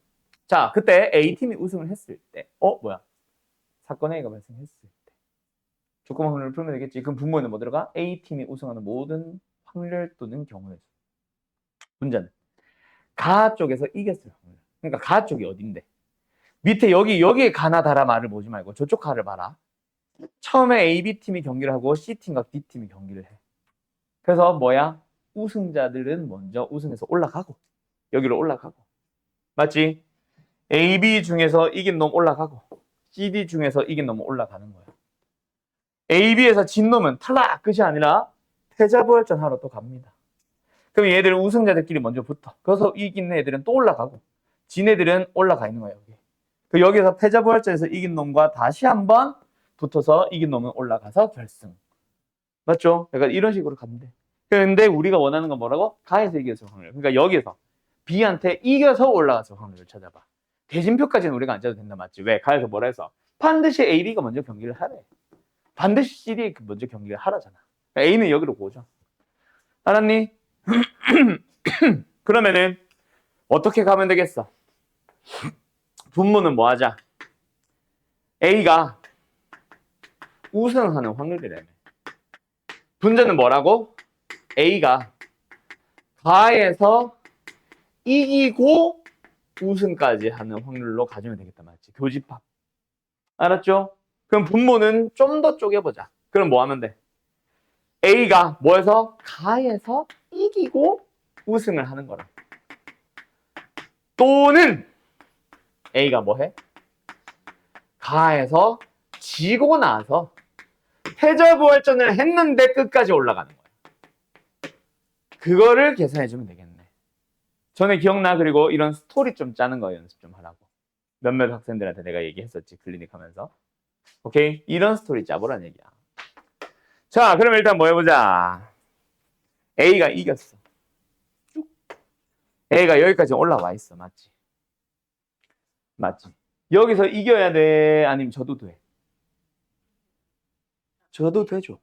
자, 그때 A팀이 우승을 했을 때 뭐야? 사건 A가 발생했을 때 조건 확률을 풀면 되겠지. 그럼 분모에는 뭐 들어가? A팀이 우승하는 모든 확률 또는 경우의 수. 문제는 가 쪽에서 이겼을 확률. 그러니까 가 쪽이 어딘데? 밑에 여기에 가나 다라 말을 보지 말고 저쪽 가를 봐라. 처음에 A, B팀이 경기를 하고 C팀과 D팀이 경기를 해. 그래서 뭐야? 우승자들은 먼저 우승해서 올라가고 여기로 올라가고 맞지? A, B 중에서 이긴 놈 올라가고 C, D 중에서 이긴 놈은 올라가는 거야. A, B에서 진 놈은 탈락! 끝이 아니라 패자부활전 하러 또 갑니다. 그럼 얘들은 우승자들끼리 먼저 붙어. 그래서 이긴 애들은 또 올라가고 진 애들은 올라가 있는 거야. 여기서 패자부활전에서 이긴 놈과 다시 한번 붙어서 이긴 놈은 올라가서 결승. 맞죠? 그러니까 이런 식으로 가면 돼. 근데 우리가 원하는 건 뭐라고? 가에서 이겨서 확률. 그러니까 여기서 B한테 이겨서 올라가서 확률을 찾아봐. 대진표까지는 우리가 안 짜도 된다. 맞지? 왜? 가에서 뭐라 해서? 반드시 A, B가 먼저 경기를 하래. 반드시 C, D 먼저 경기를 하라잖아. 그러니까 A는 여기로 고정. 알았니? 그러면은 어떻게 가면 되겠어? 분모는 뭐 하자? A가 우승하는 확률이라며. 분자는 뭐라고? A가 가에서 이기고 우승까지 하는 확률로 가지면 되겠다. 맞지? 교집합. 알았죠? 그럼 분모는 좀 더 쪼개보자. 그럼 뭐 하면 돼? A가 뭐해서? 가에서 이기고 우승을 하는 거라. 또는 A가 뭐해? 가에서 지고 나서 패자부활전을 했는데 끝까지 올라가는 거야. 그거를 계산해주면 되겠네. 전에 기억나? 그리고 이런 스토리 좀 짜는 거 연습 좀 하라고. 몇몇 학생들한테 내가 얘기했었지. 클리닉 하면서. 오케이? 이런 스토리 짜보란 얘기야. 자, 그럼 일단 뭐 해보자. A가 이겼어. 쭉. A가 여기까지 올라와 있어. 맞지? 맞지? 여기서 이겨야 돼? 아니면 져도 돼? 져도 되죠.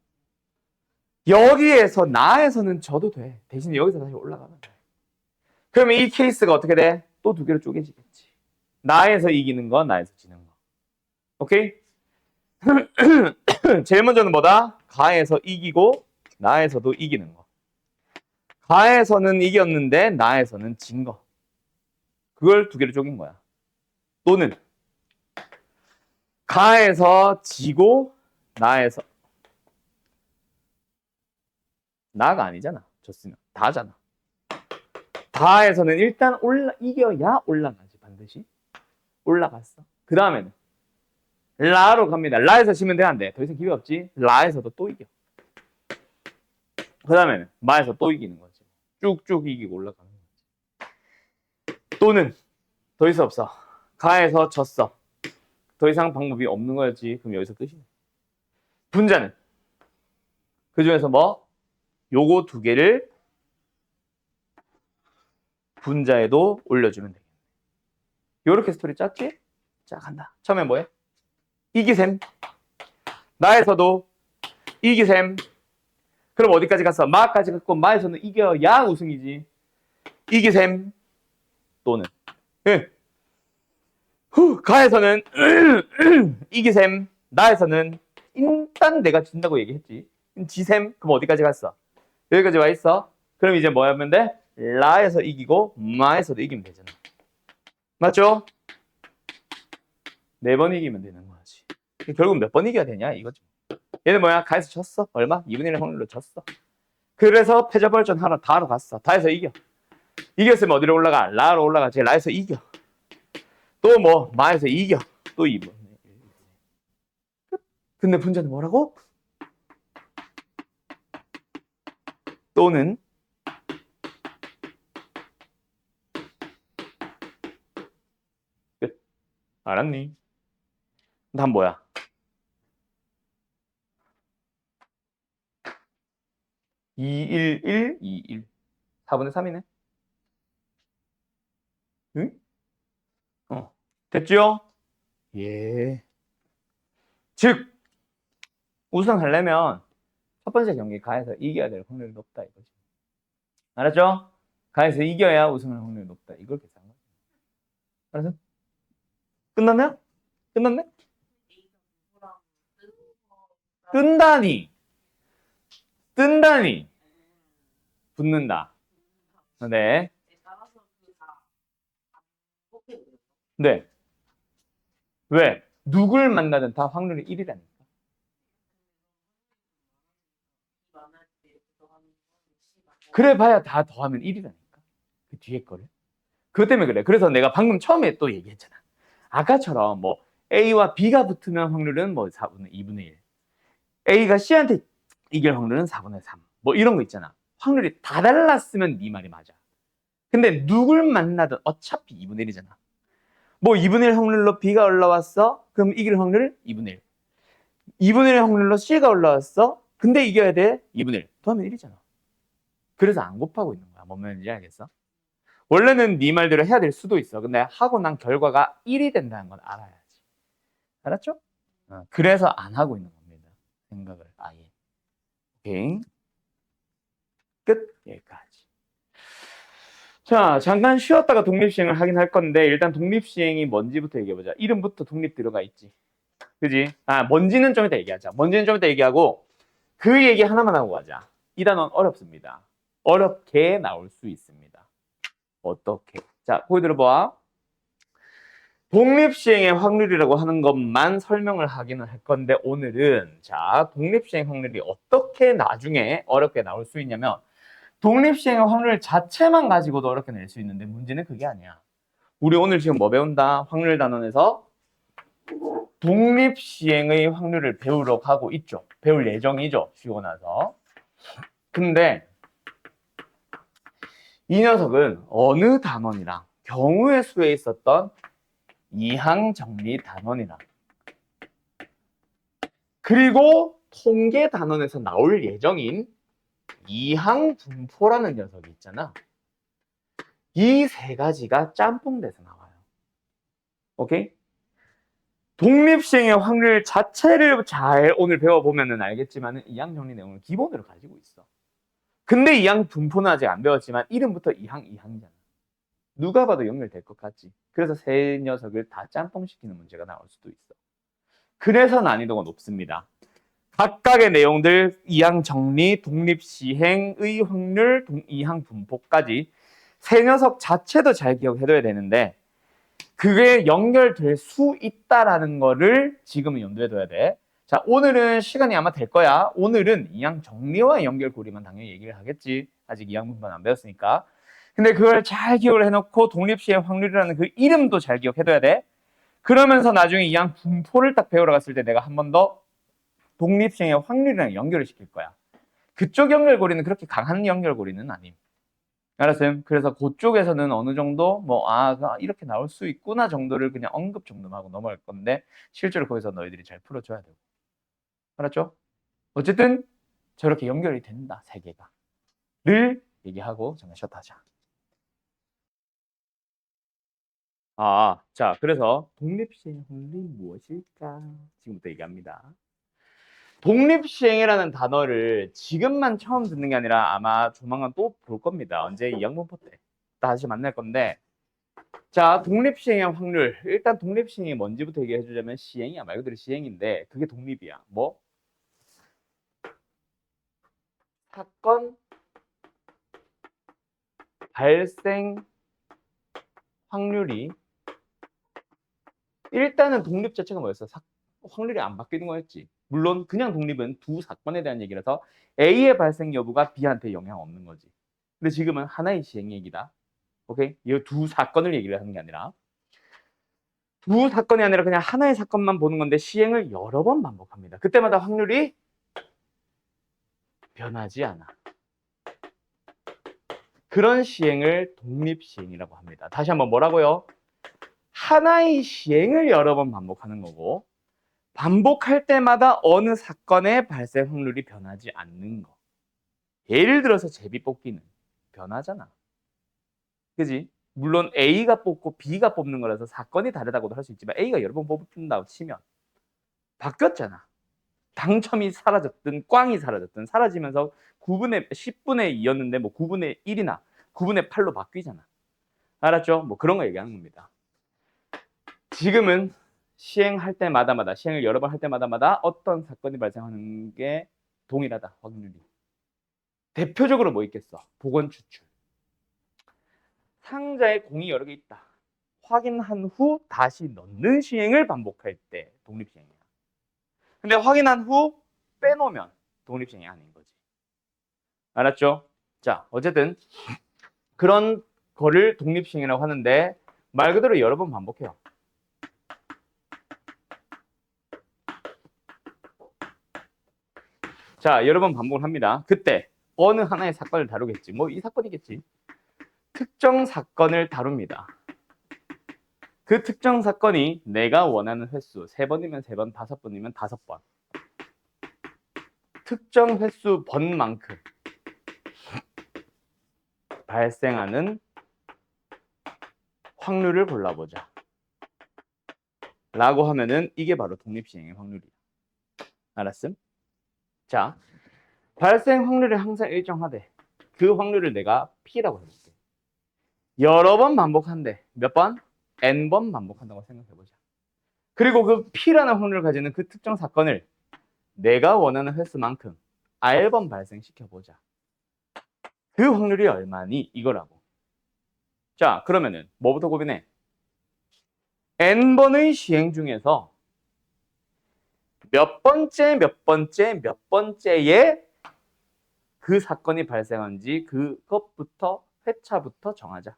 여기에서 나에서는 져도 돼. 대신 여기서 다시 올라가면 돼. 그러면 이 케이스가 어떻게 돼? 또 두 개로 쪼개지겠지. 나에서 이기는 거, 나에서 지는 거. 오케이? 제일 먼저는 뭐다? 가에서 이기고 나에서도 이기는 거. 가에서는 이겼는데 나에서는 진 거. 그걸 두 개로 쪼갠 거야. 또는 가에서 지고 나에서 나가 아니잖아. 졌으면 다잖아. 다에서는 일단 이겨야 올라가지. 반드시 올라갔어. 그 다음에는 라로 갑니다. 라에서 지면 돼, 안 돼? 더 이상 기회 없지. 라에서도 또 이겨. 그 다음에는 마에서 또 이기는 거지. 쭉쭉 이기고 올라가는 거지. 또는 더 있어 없어. 가에서 졌어. 더 이상 방법이 없는 거였지. 그럼 여기서 끝이네. 분자는 그 중에서 뭐? 요거 두 개를 분자에도 올려주면 되겠네. 요렇게 스토리 짰지? 자, 간다. 처음에 뭐해? 이기셈. 나에서도 이기셈. 그럼 어디까지 갔어? 마까지 갔고 마에서는 이겨야 우승이지. 이기셈. 또는 가에서는 이기셈. 나에서는 일단 내가 진다고 얘기했지. 지셈. 그럼 어디까지 갔어? 여기까지 와 있어. 그럼 이제 뭐 하면 돼? 라에서 이기고 마에서도 이기면 되잖아. 맞죠? 4번 이기면 되는 거지. 결국 몇 번 이겨야 되냐 이거죠. 얘는 뭐야? 가에서 졌어. 얼마? 2분의 1 확률로 졌어. 그래서 패자부활전 하러 다로 갔어. 다에서 이겨. 이겼으면 어디로 올라가? 라로 올라가지. 라에서 이겨. 또 뭐? 마에서 이겨. 또 2분. 근데 분자는 뭐라고? 또는 끝. 알았니? 다음 뭐야? 211, 21. 4분의 3이네. 응? 됐죠? 예. 즉, 우승하려면 첫 번째 경기 가에서 이겨야 될 확률이 높다 이거지. 알았죠? 가에서 이겨야 우승할 확률이 높다. 이걸 계산한 거지. 알았어? 끝났나요? 끝났네? 뜬다니. 뜬다니. 붙는다. 네. 네. 왜? 누굴 만나든 다 확률이 1이라니까. 그래 봐야 다 더하면 1이라니까. 그 뒤에 거를. 그것 때문에 그래. 그래서 내가 방금 처음에 또 얘기했잖아. 아까처럼 뭐 A와 B가 붙으면 확률은 뭐 2분의 1. A가 C한테 이길 확률은 4분의 3. 뭐 이런 거 있잖아. 확률이 다 달랐으면 네 말이 맞아. 근데 누굴 만나든 어차피 2분의 1이잖아. 뭐 2분의 1 확률로 B가 올라왔어? 그럼 이길 확률 2분의 1. 2분의 1 확률로 C가 올라왔어? 근데 이겨야 돼? 2분의 1. 더하면 1이잖아. 그래서 안 곱하고 있는 거야. 뭔 말인지 알겠어? 원래는 네 말대로 해야 될 수도 있어. 근데 하고 난 결과가 1이 된다는 건 알아야지. 알았죠? 그래서 안 하고 있는 겁니다. 생각을 아예. 오케이. 끝. 여기까지. 자, 잠깐 쉬었다가 독립시행을 하긴 할 건데 일단 독립시행이 뭔지부터 얘기해보자. 이름부터 독립 들어가 있지. 그지? 뭔지는 좀 이따 얘기하자. 뭔지는 좀 이따 얘기하고 그 얘기 하나만 하고 가자. 이 단어는 어렵습니다. 어렵게 나올 수 있습니다. 어떻게? 자, 거기 들어봐. 독립시행의 확률이라고 하는 것만 설명을 하기는 할 건데 오늘은 자, 독립시행 확률이 어떻게 나중에 어렵게 나올 수 있냐면 독립시행의 확률 자체만 가지고도 어렵게 낼 수 있는데 문제는 그게 아니야. 우리 오늘 지금 뭐 배운다? 확률 단원에서 독립시행의 확률을 배우러 가고 있죠. 배울 예정이죠. 쉬고 나서. 근데 이 녀석은 어느 단원이랑 경우의 수에 있었던 이항정리 단원이랑 그리고 통계 단원에서 나올 예정인 이항분포라는 녀석이 있잖아. 이 세 가지가 짬뽕돼서 나와요. 오케이? 독립시행의 확률 자체를 잘 오늘 배워보면 알겠지만 이항정리 내용을 기본으로 가지고 있어. 근데 이항분포는 아직 안 배웠지만 이름부터 이항이잖아. 누가 봐도 연결될 것 같지. 그래서 세 녀석을 다 짬뽕시키는 문제가 나올 수도 있어. 그래서 난이도가 높습니다. 각각의 내용들, 이항 정리, 독립 시행의 확률, 이항 분포까지 세 녀석 자체도 잘 기억해둬야 되는데 그게 연결될 수 있다라는 거를 지금은 염두에 둬야 돼. 자, 오늘은 시간이 아마 될 거야. 오늘은 이항 정리와 연결고리만 당연히 얘기를 하겠지. 아직 이항 분포는 안 배웠으니까. 근데 그걸 잘 기억을 해놓고 독립시행 확률이라는 그 이름도 잘 기억해둬야 돼. 그러면서 나중에 이항 분포를 딱 배우러 갔을 때 내가 한 번 더 독립시행의 확률이랑 연결을 시킬 거야. 그쪽 연결고리는 그렇게 강한 연결고리는 아님. 알았어요? 그래서 그쪽에서는 어느 정도 이렇게 나올 수 있구나 정도를 그냥 언급 정도만 하고 넘어갈 건데 실제로 거기서 너희들이 잘 풀어줘야 되고. 알았죠? 어쨌든 저렇게 연결이 된다, 세 개가. 를 얘기하고 잠깐 쉬었다 하자. 자, 그래서 독립시행 확률이 무엇일까? 지금부터 얘기합니다. 독립시행이라는 단어를 지금만 처음 듣는 게 아니라 아마 조만간 또 볼 겁니다. 언제 이 영문포 때 다시 만날 건데, 자, 독립시행의 확률. 일단 독립시행이 뭔지부터 얘기해 주자면 시행이야. 말 그대로 시행인데 그게 독립이야. 뭐? 사건 발생 확률이 일단은 독립 자체가 뭐였어? 확률이 안 바뀌는 거였지. 물론 그냥 독립은 두 사건에 대한 얘기라서 A의 발생 여부가 B한테 영향 없는 거지. 근데 지금은 하나의 시행 얘기다. 오케이? 이 두 사건을 얘기를 하는 게 아니라 두 사건이 아니라 그냥 하나의 사건만 보는 건데 시행을 여러 번 반복합니다. 그때마다 확률이 변하지 않아. 그런 시행을 독립시행이라고 합니다. 다시 한번 뭐라고요? 하나의 시행을 여러 번 반복하는 거고 반복할 때마다 어느 사건의 발생 확률이 변하지 않는 거. 예를 들어서 제비뽑기는 변하잖아. 그지? 물론 A가 뽑고 B가 뽑는 거라서 사건이 다르다고도 할 수 있지만 A가 여러 번 뽑힌다고 치면 바뀌었잖아. 당첨이 사라졌든 꽝이 사라졌든 사라지면서 10분의 2였는데 뭐 9분의 1이나 9분의 8로 바뀌잖아. 알았죠? 뭐 그런 거 얘기하는 겁니다. 지금은 시행할 때마다마다 시행을 여러 번 할 때마다마다 어떤 사건이 발생하는 게 동일하다. 확률이. 대표적으로 뭐 있겠어? 복원 추출. 상자에 공이 여러 개 있다. 확인한 후 다시 넣는 시행을 반복할 때 독립시행이야. 근데 확인한 후 빼놓으면 독립시행이 아닌 거지. 알았죠? 자, 어쨌든 그런 거를 독립시행이라고 하는데 말 그대로 여러 번 반복해요. 자, 여러 번 반복을 합니다. 그때 어느 하나의 사건을 다루겠지. 뭐 이 사건이겠지. 특정 사건을 다룹니다. 그 특정 사건이 내가 원하는 횟수 3번이면 3번, 5번이면 5번. 특정 횟수 번만큼 발생하는 확률을 골라보자. 라고 하면은 이게 바로 독립시행의 확률이야. 알았음? 자, 발생 확률이 항상 일정하대. 그 확률을 내가 P라고 해볼게. 여러 번 반복한대. 몇 번? N번 반복한다고 생각해보자. 그리고 그 P라는 확률을 가지는 그 특정 사건을 내가 원하는 횟수만큼 R번 발생시켜보자. 그 확률이 얼마니? 이거라고. 자, 그러면은 뭐부터 고민해? N번의 시행 중에서 몇 번째, 몇 번째, 몇 번째에 그 사건이 발생한지 그것부터 회차부터 정하자.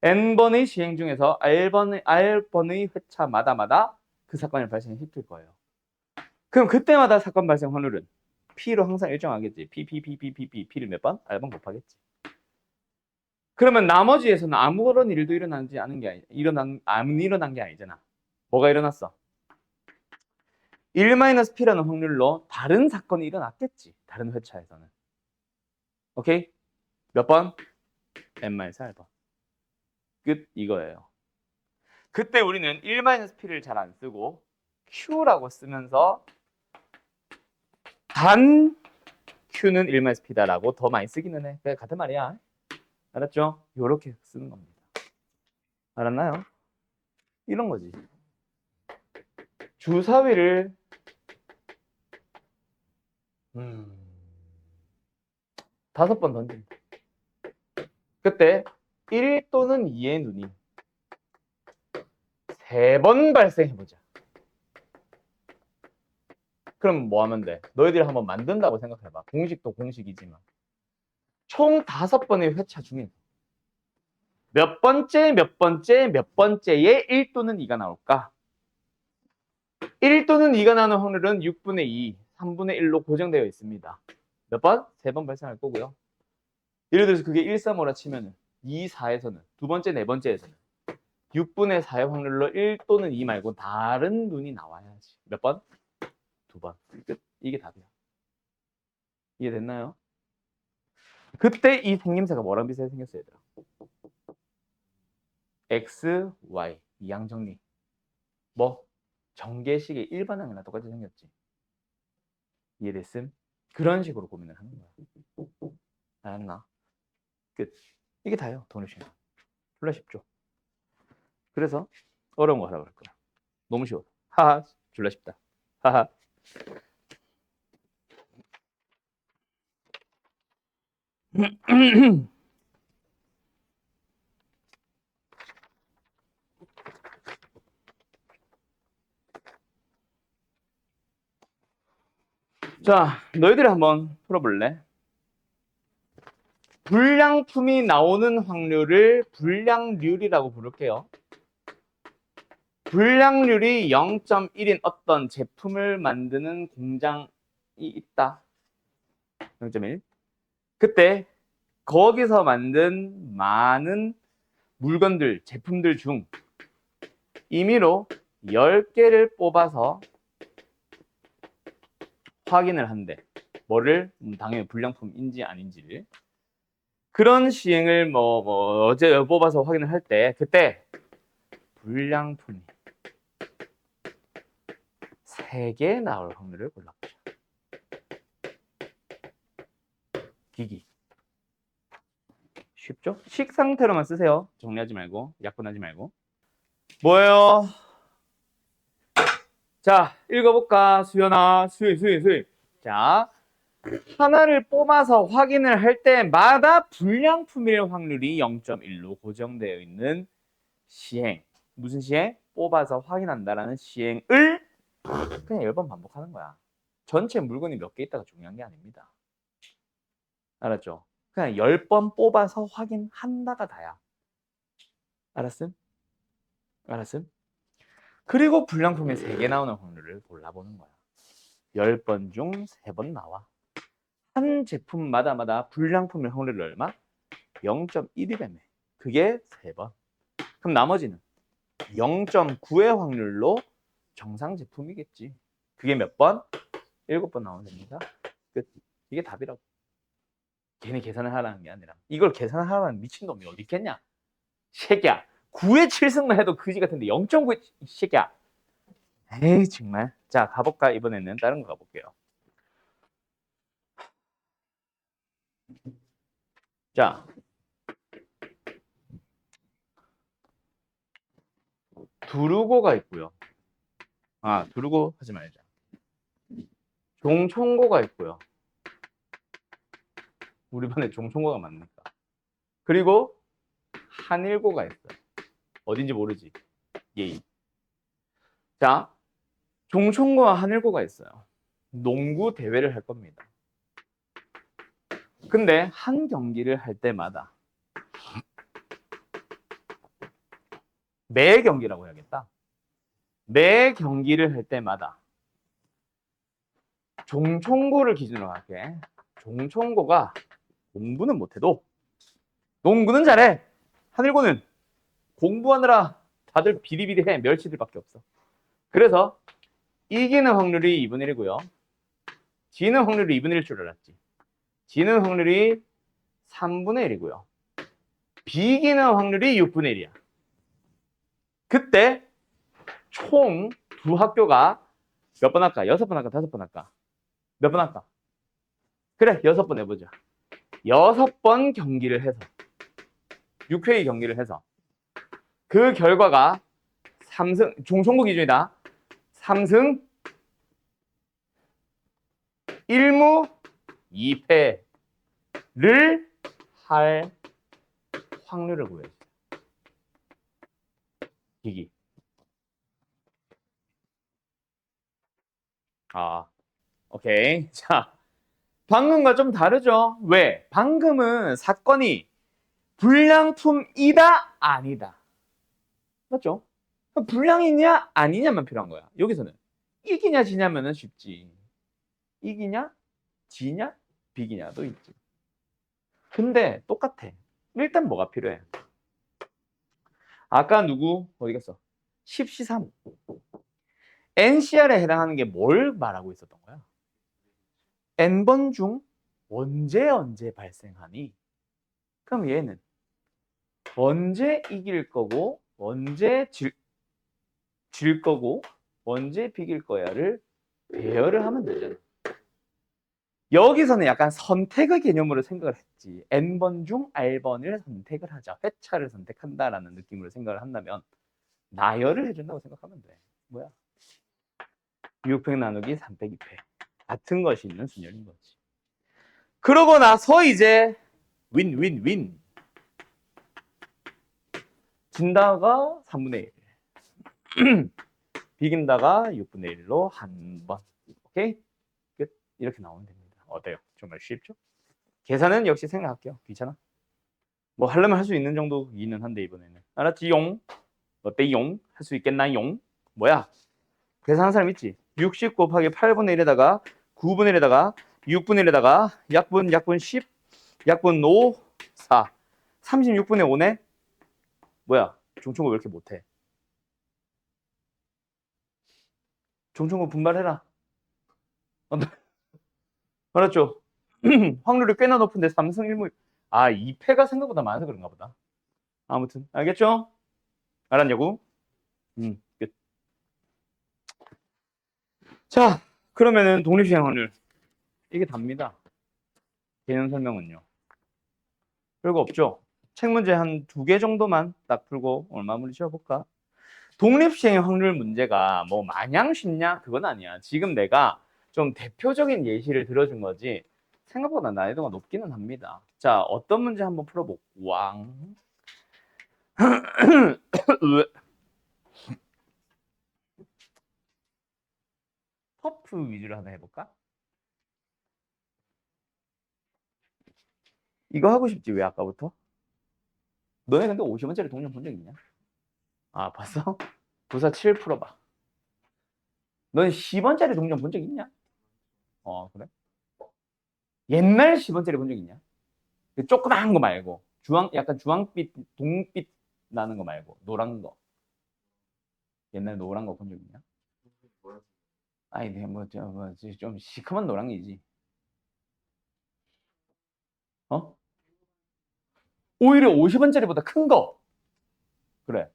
N번의 시행 중에서 R번의 회차마다마다 그 사건을 발생시킬 거예요. 그럼 그때마다 사건 발생 확률은 P로 항상 일정하겠지. P를 몇 번? R번 곱하겠지. 그러면 나머지에서는 아무런 일도 일어나지 않은 게 안 일어난 게 아니잖아. 뭐가 일어났어? 1-P라는 확률로 다른 사건이 일어났겠지. 다른 회차에서는. 오케이? 몇 번? N-R번. 끝 이거예요. 그때 우리는 1-P를 잘 안 쓰고 Q라고 쓰면서 단 Q는 1-P다라고 더 많이 쓰기는 해. 그냥 같은 말이야. 알았죠? 요렇게 쓰는 겁니다. 알았나요? 이런 거지. 주사위를 5번 던집니다. 그때 1 또는 2의 눈이 3번 발생해보자. 그럼 뭐 하면 돼? 너희들이 한번 만든다고 생각해봐. 공식도 공식이지만. 총 5번의 회차 중에 몇 번째, 몇 번째, 몇 번째에 1 또는 2가 나올까? 1 또는 2가 나오는 확률은 6분의 2, 3분의 1로 고정되어 있습니다. 몇 번? 3번 발생할 거고요. 예를 들어서 그게 1, 3, 5라 치면 2, 4에서는 두 번째, 네 번째에서는 6분의 4의 확률로 1 또는 2 말고 다른 눈이 나와야지. 몇 번? 2번. 끝. 이게 답이야. 이해됐나요? 그때 이 생김새가 뭐랑 비슷하게 생겼어요, 얘들아? X, Y. 이항정리. 뭐? 전개식의 일반항이나 똑같이 생겼지. 이해됐음? 그런 식으로 고민을 하는 거야. 알았나? 끝. 이게 다예요, 도노션. 졸라 쉽죠? 그래서 어려운 거 하라고 할 거야. 너무 쉬워. 하하, 졸라 쉽다. 하하. 자, 너희들이 한번 풀어볼래? 불량품이 나오는 확률을 불량률이라고 부를게요. 불량률이 0.1인 어떤 제품을 만드는 공장이 있다. 0.1. 그때 거기서 만든 많은 물건들, 제품들 중 임의로 10개를 뽑아서 확인을 한대. 뭐를? 당연히 불량품인지 아닌지를. 그런 시행을 어제 뽑아서 확인을 할 때 그때 불량품이 3개 나올 확률을 골라보자. 기기. 쉽죠? 식 상태로만 쓰세요. 정리하지 말고, 약분하지 말고. 뭐예요? 자, 읽어볼까? 수연아, 수희. 자, 하나를 뽑아서 확인을 할 때마다 불량품일 확률이 0.1로 고정되어 있는 시행. 무슨 시행? 뽑아서 확인한다라는 시행을 그냥 10번 반복하는 거야. 전체 물건이 몇 개 있다가 중요한 게 아닙니다. 알았죠? 그냥 10번 뽑아서 확인한다가 다야. 알았음? 알았음? 그리고 불량품이 3개 나오는 확률을 골라보는 거야. 10번 중 3번 나와. 한 제품마다 불량품의 확률이 얼마? 0.1이라며. 그게 3번. 그럼 나머지는 0.9의 확률로 정상 제품이겠지. 그게 몇 번? 7번 나오면 됩니다. 끝. 이게 답이라고. 괜히 계산을 하라는 게 아니라. 이걸 계산하라는 미친놈이 어디 있겠냐? 새끼야. 9의 7승만 해도 그지 같은데 0.9의 새끼야. 에이 정말. 자 가볼까? 이번에는 다른 거 가볼게요. 자 두르고가 있고요. 두르고 하지 말자. 종총고가 있고요. 우리 반에 종총고가 맞니까. 그리고 한일고가 있어요. 어딘지 모르지. 예의. 자 종총고와 한일고가 있어요. 농구 대회를 할 겁니다. 근데 한 경기를 할 때마다 매 경기라고 해야겠다. 매 경기를 할 때마다 종총고를 기준으로 할게. 종총고가 공부는 못해도 농구는 잘해. 한일고는 공부하느라 다들 비리비리해. 멸치들밖에 없어. 그래서 이기는 확률이 2분의 1이고요. 지는 확률이 2분의 1일 줄 알았지. 지는 확률이 3분의 1이고요. 비기는 확률이 6분의 1이야. 그때 총 두 학교가 몇 번 할까? 6번 할까? 5번 할까? 몇 번 할까? 그래, 6번 해보자. 6번 경기를 해서 6회의 경기를 해서 그 결과가 3승, 종총고 기준이다. 3승 1무 2패를 할 확률을 구해주세요. 기기. 오케이. 자, 방금과 좀 다르죠? 왜? 방금은 사건이 불량품이다, 아니다. 맞죠? 불량이냐, 아니냐만 필요한 거야. 여기서는 이기냐, 지냐면은 쉽지. 이기냐, 지냐, 비기냐도 있지. 근데 똑같아. 일단 뭐가 필요해? 아까 누구? 어디 갔어? 10C3. NCR에 해당하는 게 뭘 말하고 있었던 거야? N번 중 언제 발생하니? 그럼 얘는 언제 이길 거고 언제 질 거고 언제 비길 거야를 배열을 하면 되잖아. 여기서는 약간 선택의 개념으로 생각을 했지. N번 중 R번을 선택을 하자. 회차를 선택한다라는 느낌으로 생각을 한다면 나열을 해준다고 생각하면 돼. 뭐야? 6팩 나누기 3팩 2패. 같은 것이 있는 순열인 거지. 그러고 나서 이제 윈. 진다가 3분의 1. 비긴다가 6분의 1로 한 번. 오케이? 끝. 이렇게 나오면 됩니다. 어때요? 정말 쉽죠? 계산은 역시 생각할게요. 귀찮아? 뭐 하려면 할 수 있는 정도이기는 한데 이번에는. 알았지용? 어때용? 할 수 있겠나용? 뭐야? 계산하는 사람 있지? 60 곱하기 8분의 1에다가 9분의 1에다가 6분의 1에다가 약분 10, 약분 5, 4. 36분의 5네? 뭐야? 종충고 왜 이렇게 못해? 종충고 분발해라. 알았죠? 확률이 꽤나 높은데 3승 1무. 2패가 생각보다 많아서 그런가 보다. 아무튼 알겠죠? 알았냐고? 끝. 자, 그러면은 독립시행 확률. 이게 답니다. 개념 설명은요. 별거 없죠? 책 문제 한 2개 정도만 딱 풀고 얼마 문제 쉬어볼까? 독립시행의 확률 문제가 뭐 마냥 쉽냐? 그건 아니야. 지금 내가 좀 대표적인 예시를 들어준 거지 생각보다 난이도가 높기는 합니다. 자, 어떤 문제 한번 풀어볼까? 왕. 퍼프 위주로 하나 해볼까? 이거 하고 싶지 왜 아까부터? 너네 근데 50원짜리 동전 본 적 있냐? 봤어? 부사 7 풀어봐. 너네 10원짜리 동전 본 적 있냐? 그래? 옛날 10원짜리 본 적 있냐? 그 조그만 거 말고 약간 주황빛, 동빛 나는 거 말고 노란 거. 옛날 노란 거 본 적 있냐? 아니 좀 시커먼 노랑이지. 오히려 50원짜리보다 큰 거. 그래.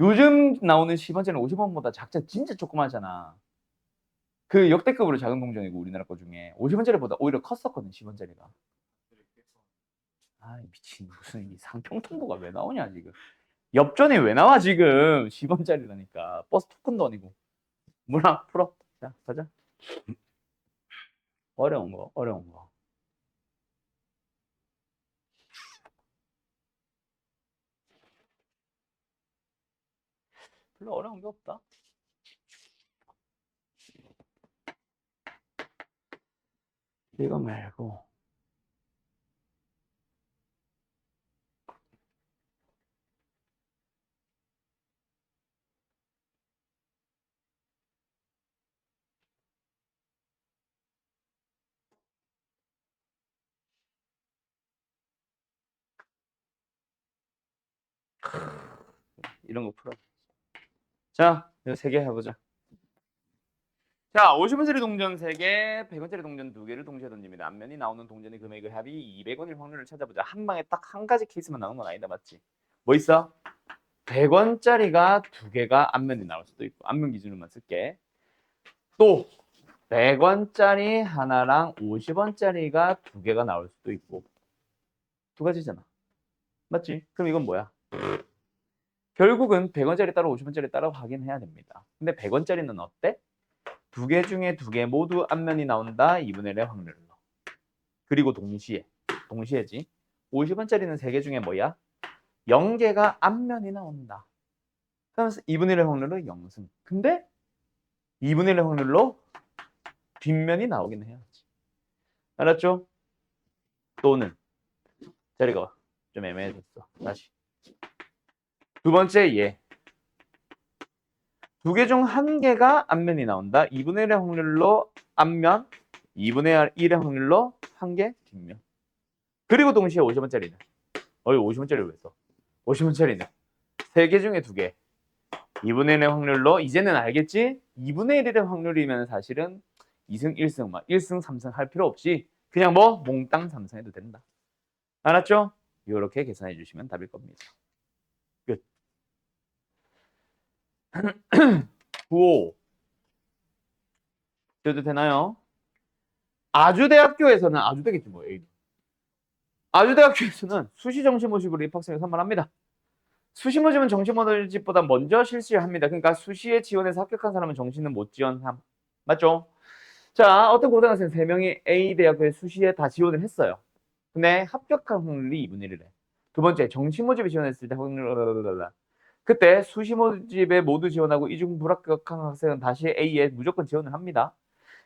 요즘 나오는 10원짜리는 50원보다 작자 진짜 조그마잖아. 그 역대급으로 작은 동전이고 우리나라 거 중에 50원짜리보다 오히려 컸었거든 10원짜리가. 미친 무슨 이 상평통보가 왜 나오냐 지금. 엽전이 왜 나와 지금 10원짜리라니까. 버스 토큰도 아니고. 몰라 풀어. 자 가자. 어려운 거. 별로 어려운 게 없다. 이거 말고 이런 거 풀어. 자, 이거 3개 해보자. 자, 50원짜리 동전 3개, 100원짜리 동전 2개를 동시에 던집니다. 앞면이 나오는 동전의 금액의 합이 200원일 확률을 찾아보자. 한 방에 딱 한 가지 케이스만 나오는 건 아니다, 맞지? 뭐 있어? 100원짜리가 2개가 앞면에 나올 수도 있고, 앞면 기준으로만 쓸게. 또 100원짜리 하나랑 50원짜리가 2개가 나올 수도 있고, 2가지잖아. 맞지? 그럼 이건 뭐야? 결국은 100원짜리 따라 50원짜리 따라 확인해야 됩니다. 근데 100원짜리는 어때? 두 개 중에 두 개 모두 앞면이 나온다. 2분의 1의 확률로. 그리고 동시에지. 50원짜리는 세 개 중에 뭐야? 0개가 앞면이 나온다. 그러면서 2분의 1의 확률로 0승. 근데 2분의 1의 확률로 뒷면이 나오긴 해야지. 알았죠? 또는 자리가 좀 애매해졌어. 다시. 두 번째 얘. 두 개 중 한 개가 앞면이 나온다. 2분의 1의 확률로 앞면, 2분의 1의 확률로 한 개 뒷면. 그리고 동시에 50원짜리는. 50원짜리를 왜 써? 50원짜리는 세 개 중에 두 개. 2분의 1의 확률로 이제는 알겠지? 2분의 1의 확률이면 사실은 2승, 1승, 막 1승, 3승 할 필요 없이 그냥 뭐 몽땅 3승 해도 된다. 알았죠? 이렇게 계산해 주시면 답일 겁니다. 끝. 9호. 돼도 되나요? 아주대학교에서는 아주대겠지 뭐. 아주대학교에서는 수시 정시 모집으로 입학생을 선발합니다. 수시 모집은 정시 모집보다 먼저 실시합니다. 그러니까 수시에 지원해서 합격한 사람은 정시는 못 지원함. 맞죠? 자, 어떤 고등학생 3명이 A대학교에 수시에 다 지원을 했어요. 근데 합격한 확률이 2분의 1이래. 두 번째, 정시 모집에 지원했을 때 확률 그때 수시 모집에 모두 지원하고 이중 불합격한 학생은 다시 A에 무조건 지원을 합니다.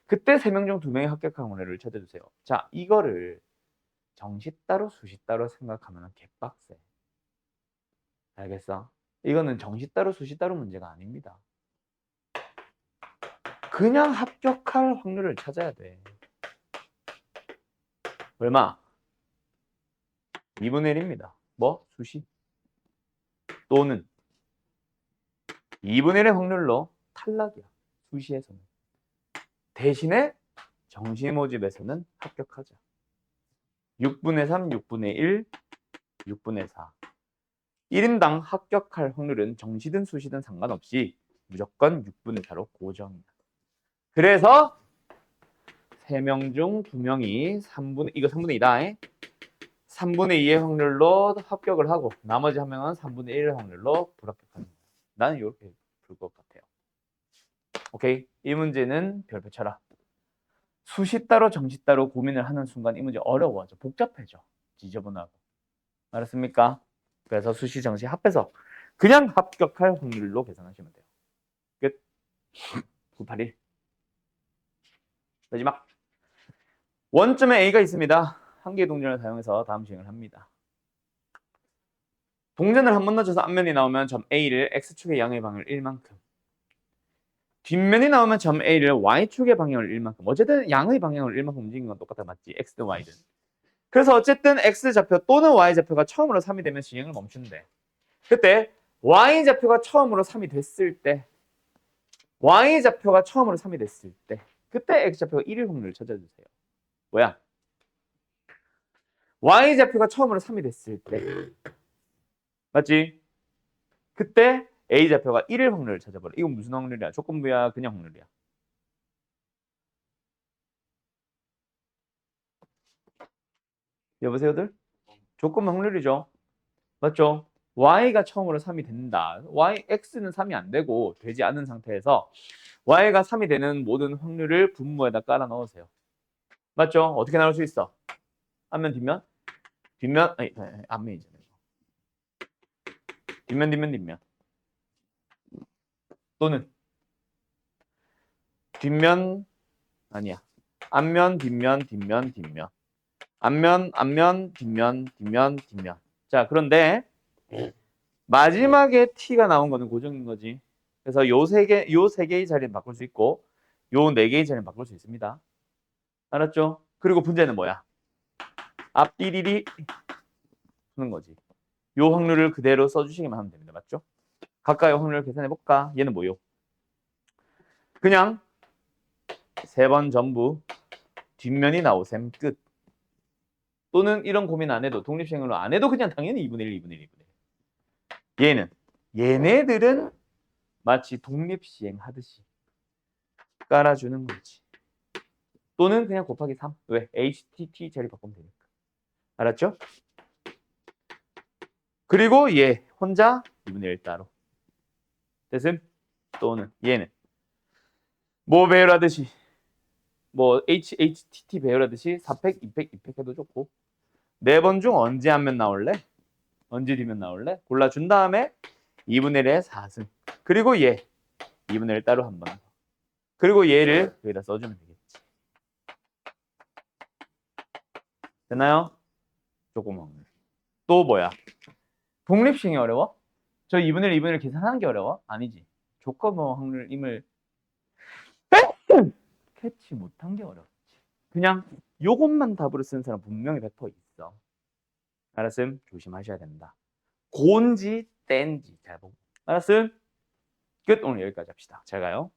그때 3명 중 2명이 합격한 확률을 찾아주세요. 자, 이거를 정시 따로 수시 따로 생각하면 개빡세. 알겠어? 이거는 정시 따로 수시 따로 문제가 아닙니다. 그냥 합격할 확률을 찾아야 돼. 얼마? 2분의 1입니다. 뭐? 수시. 또는 2분의 1의 확률로 탈락이야. 수시에서는. 대신에 정시 모집에서는 합격하자. 6분의 3, 6분의 1, 6분의 4. 1인당 합격할 확률은 정시든 수시든 상관없이 무조건 6분의 4로 고정이야. 그래서 3명 중 2명이 3분의 2다. 3분의 2의 확률로 합격을 하고 나머지 한 명은 3분의 1의 확률로 불합격하는 거야. 나는 이렇게 풀 것 같아요. 오케이? 이 문제는 별표 쳐라. 수시 따로 정시 따로 고민을 하는 순간 이 문제 어려워져. 복잡해져. 지저분하고. 알았습니까? 그래서 수시 정시 합해서 그냥 합격할 확률로 계산하시면 돼요. 끝. 981. 마지막. 원점에 A가 있습니다. 한 개의 동전을 사용해서 다음 시행을 합니다. 동전을 한 번 넣어줘서 앞면이 나오면 점 A를 X축의 양의 방향을 1만큼. 뒷면이 나오면 점 A를 Y축의 방향을 1만큼. 어쨌든 양의 방향을 1만큼 움직이는 건 똑같아. 맞지? X든 Y든. 그래서 어쨌든 X좌표 또는 Y좌표가 처음으로 3이 되면 시행을 멈춘대. 그때 Y좌표가 처음으로 3이 됐을 때 Y좌표가 처음으로 3이 됐을 때 그때 X좌표가 1일 확률을 찾아주세요. 뭐야? Y좌표가 처음으로 3이 됐을 때 맞지? 그때 A좌표가 1일 확률을 찾아버려. 이건 무슨 확률이야? 조건부야? 그냥 확률이야? 여보세요들? 조건부 확률이죠. 맞죠? Y가 처음으로 3이 된다. X는 3이 안 되고 되지 않은 상태에서 Y가 3이 되는 모든 확률을 분모에다 깔아 넣으세요. 맞죠? 어떻게 나올 수 있어? 앞면, 뒷면? 뒷면, 아니, 앞면이잖아요. 뒷면, 뒷면, 뒷면. 또는 뒷면, 아니야. 앞면, 뒷면, 뒷면, 뒷면. 앞면, 앞면, 뒷면, 뒷면, 뒷면. 자, 그런데 마지막에 T가 나온 거는 고정인 거지. 그래서 요 세 개의 자리는 바꿀 수 있고, 요 네 개의 자리는 바꿀 수 있습니다. 알았죠? 그리고 분자는 뭐야? 앞디디디 푸는 거지. 요 확률을 그대로 써주시기만 하면 됩니다. 맞죠? 각각의 확률을 계산해 볼까? 얘는 뭐요? 그냥 세 번 전부 뒷면이 나오셈 끝. 또는 이런 고민 안 해도 독립시행으로 안 해도 그냥 당연히 2분의 1, 2분의 1, 2분의 1. 얘네들은 마치 독립시행 하듯이 깔아주는 거지. 또는 그냥 곱하기 3. 왜? HTT 자리 바꾸면 되니까. 알았죠? 그리고 얘 혼자 2분의 1 따로. 됐음? 또는 얘는 뭐 배열하듯이 뭐 HTT 배열하듯이 4팩, 2팩, 2팩 해도 좋고 4번 중 언제 하면 나올래? 언제 뒤면 나올래? 골라준 다음에 2분의 1의 4승 그리고 얘 2분의 1 따로 한 번 더. 그리고 얘를 여기다 써주면 되겠지. 됐나요? 조금 확률. 또 뭐야? 독립식이 어려워? 저 2분의 1, 2분의 1 계산하는 게 어려워? 아니지. 조건부 확률임을 캐치 못한 게 어렵지. 그냥 요것만 답으로 쓰는 사람 분명히 100% 있어. 알았음? 조심하셔야 된다. 곤지 땐지 잘 보고. 알았음? 끝. 오늘 여기까지 합시다. 잘 가요.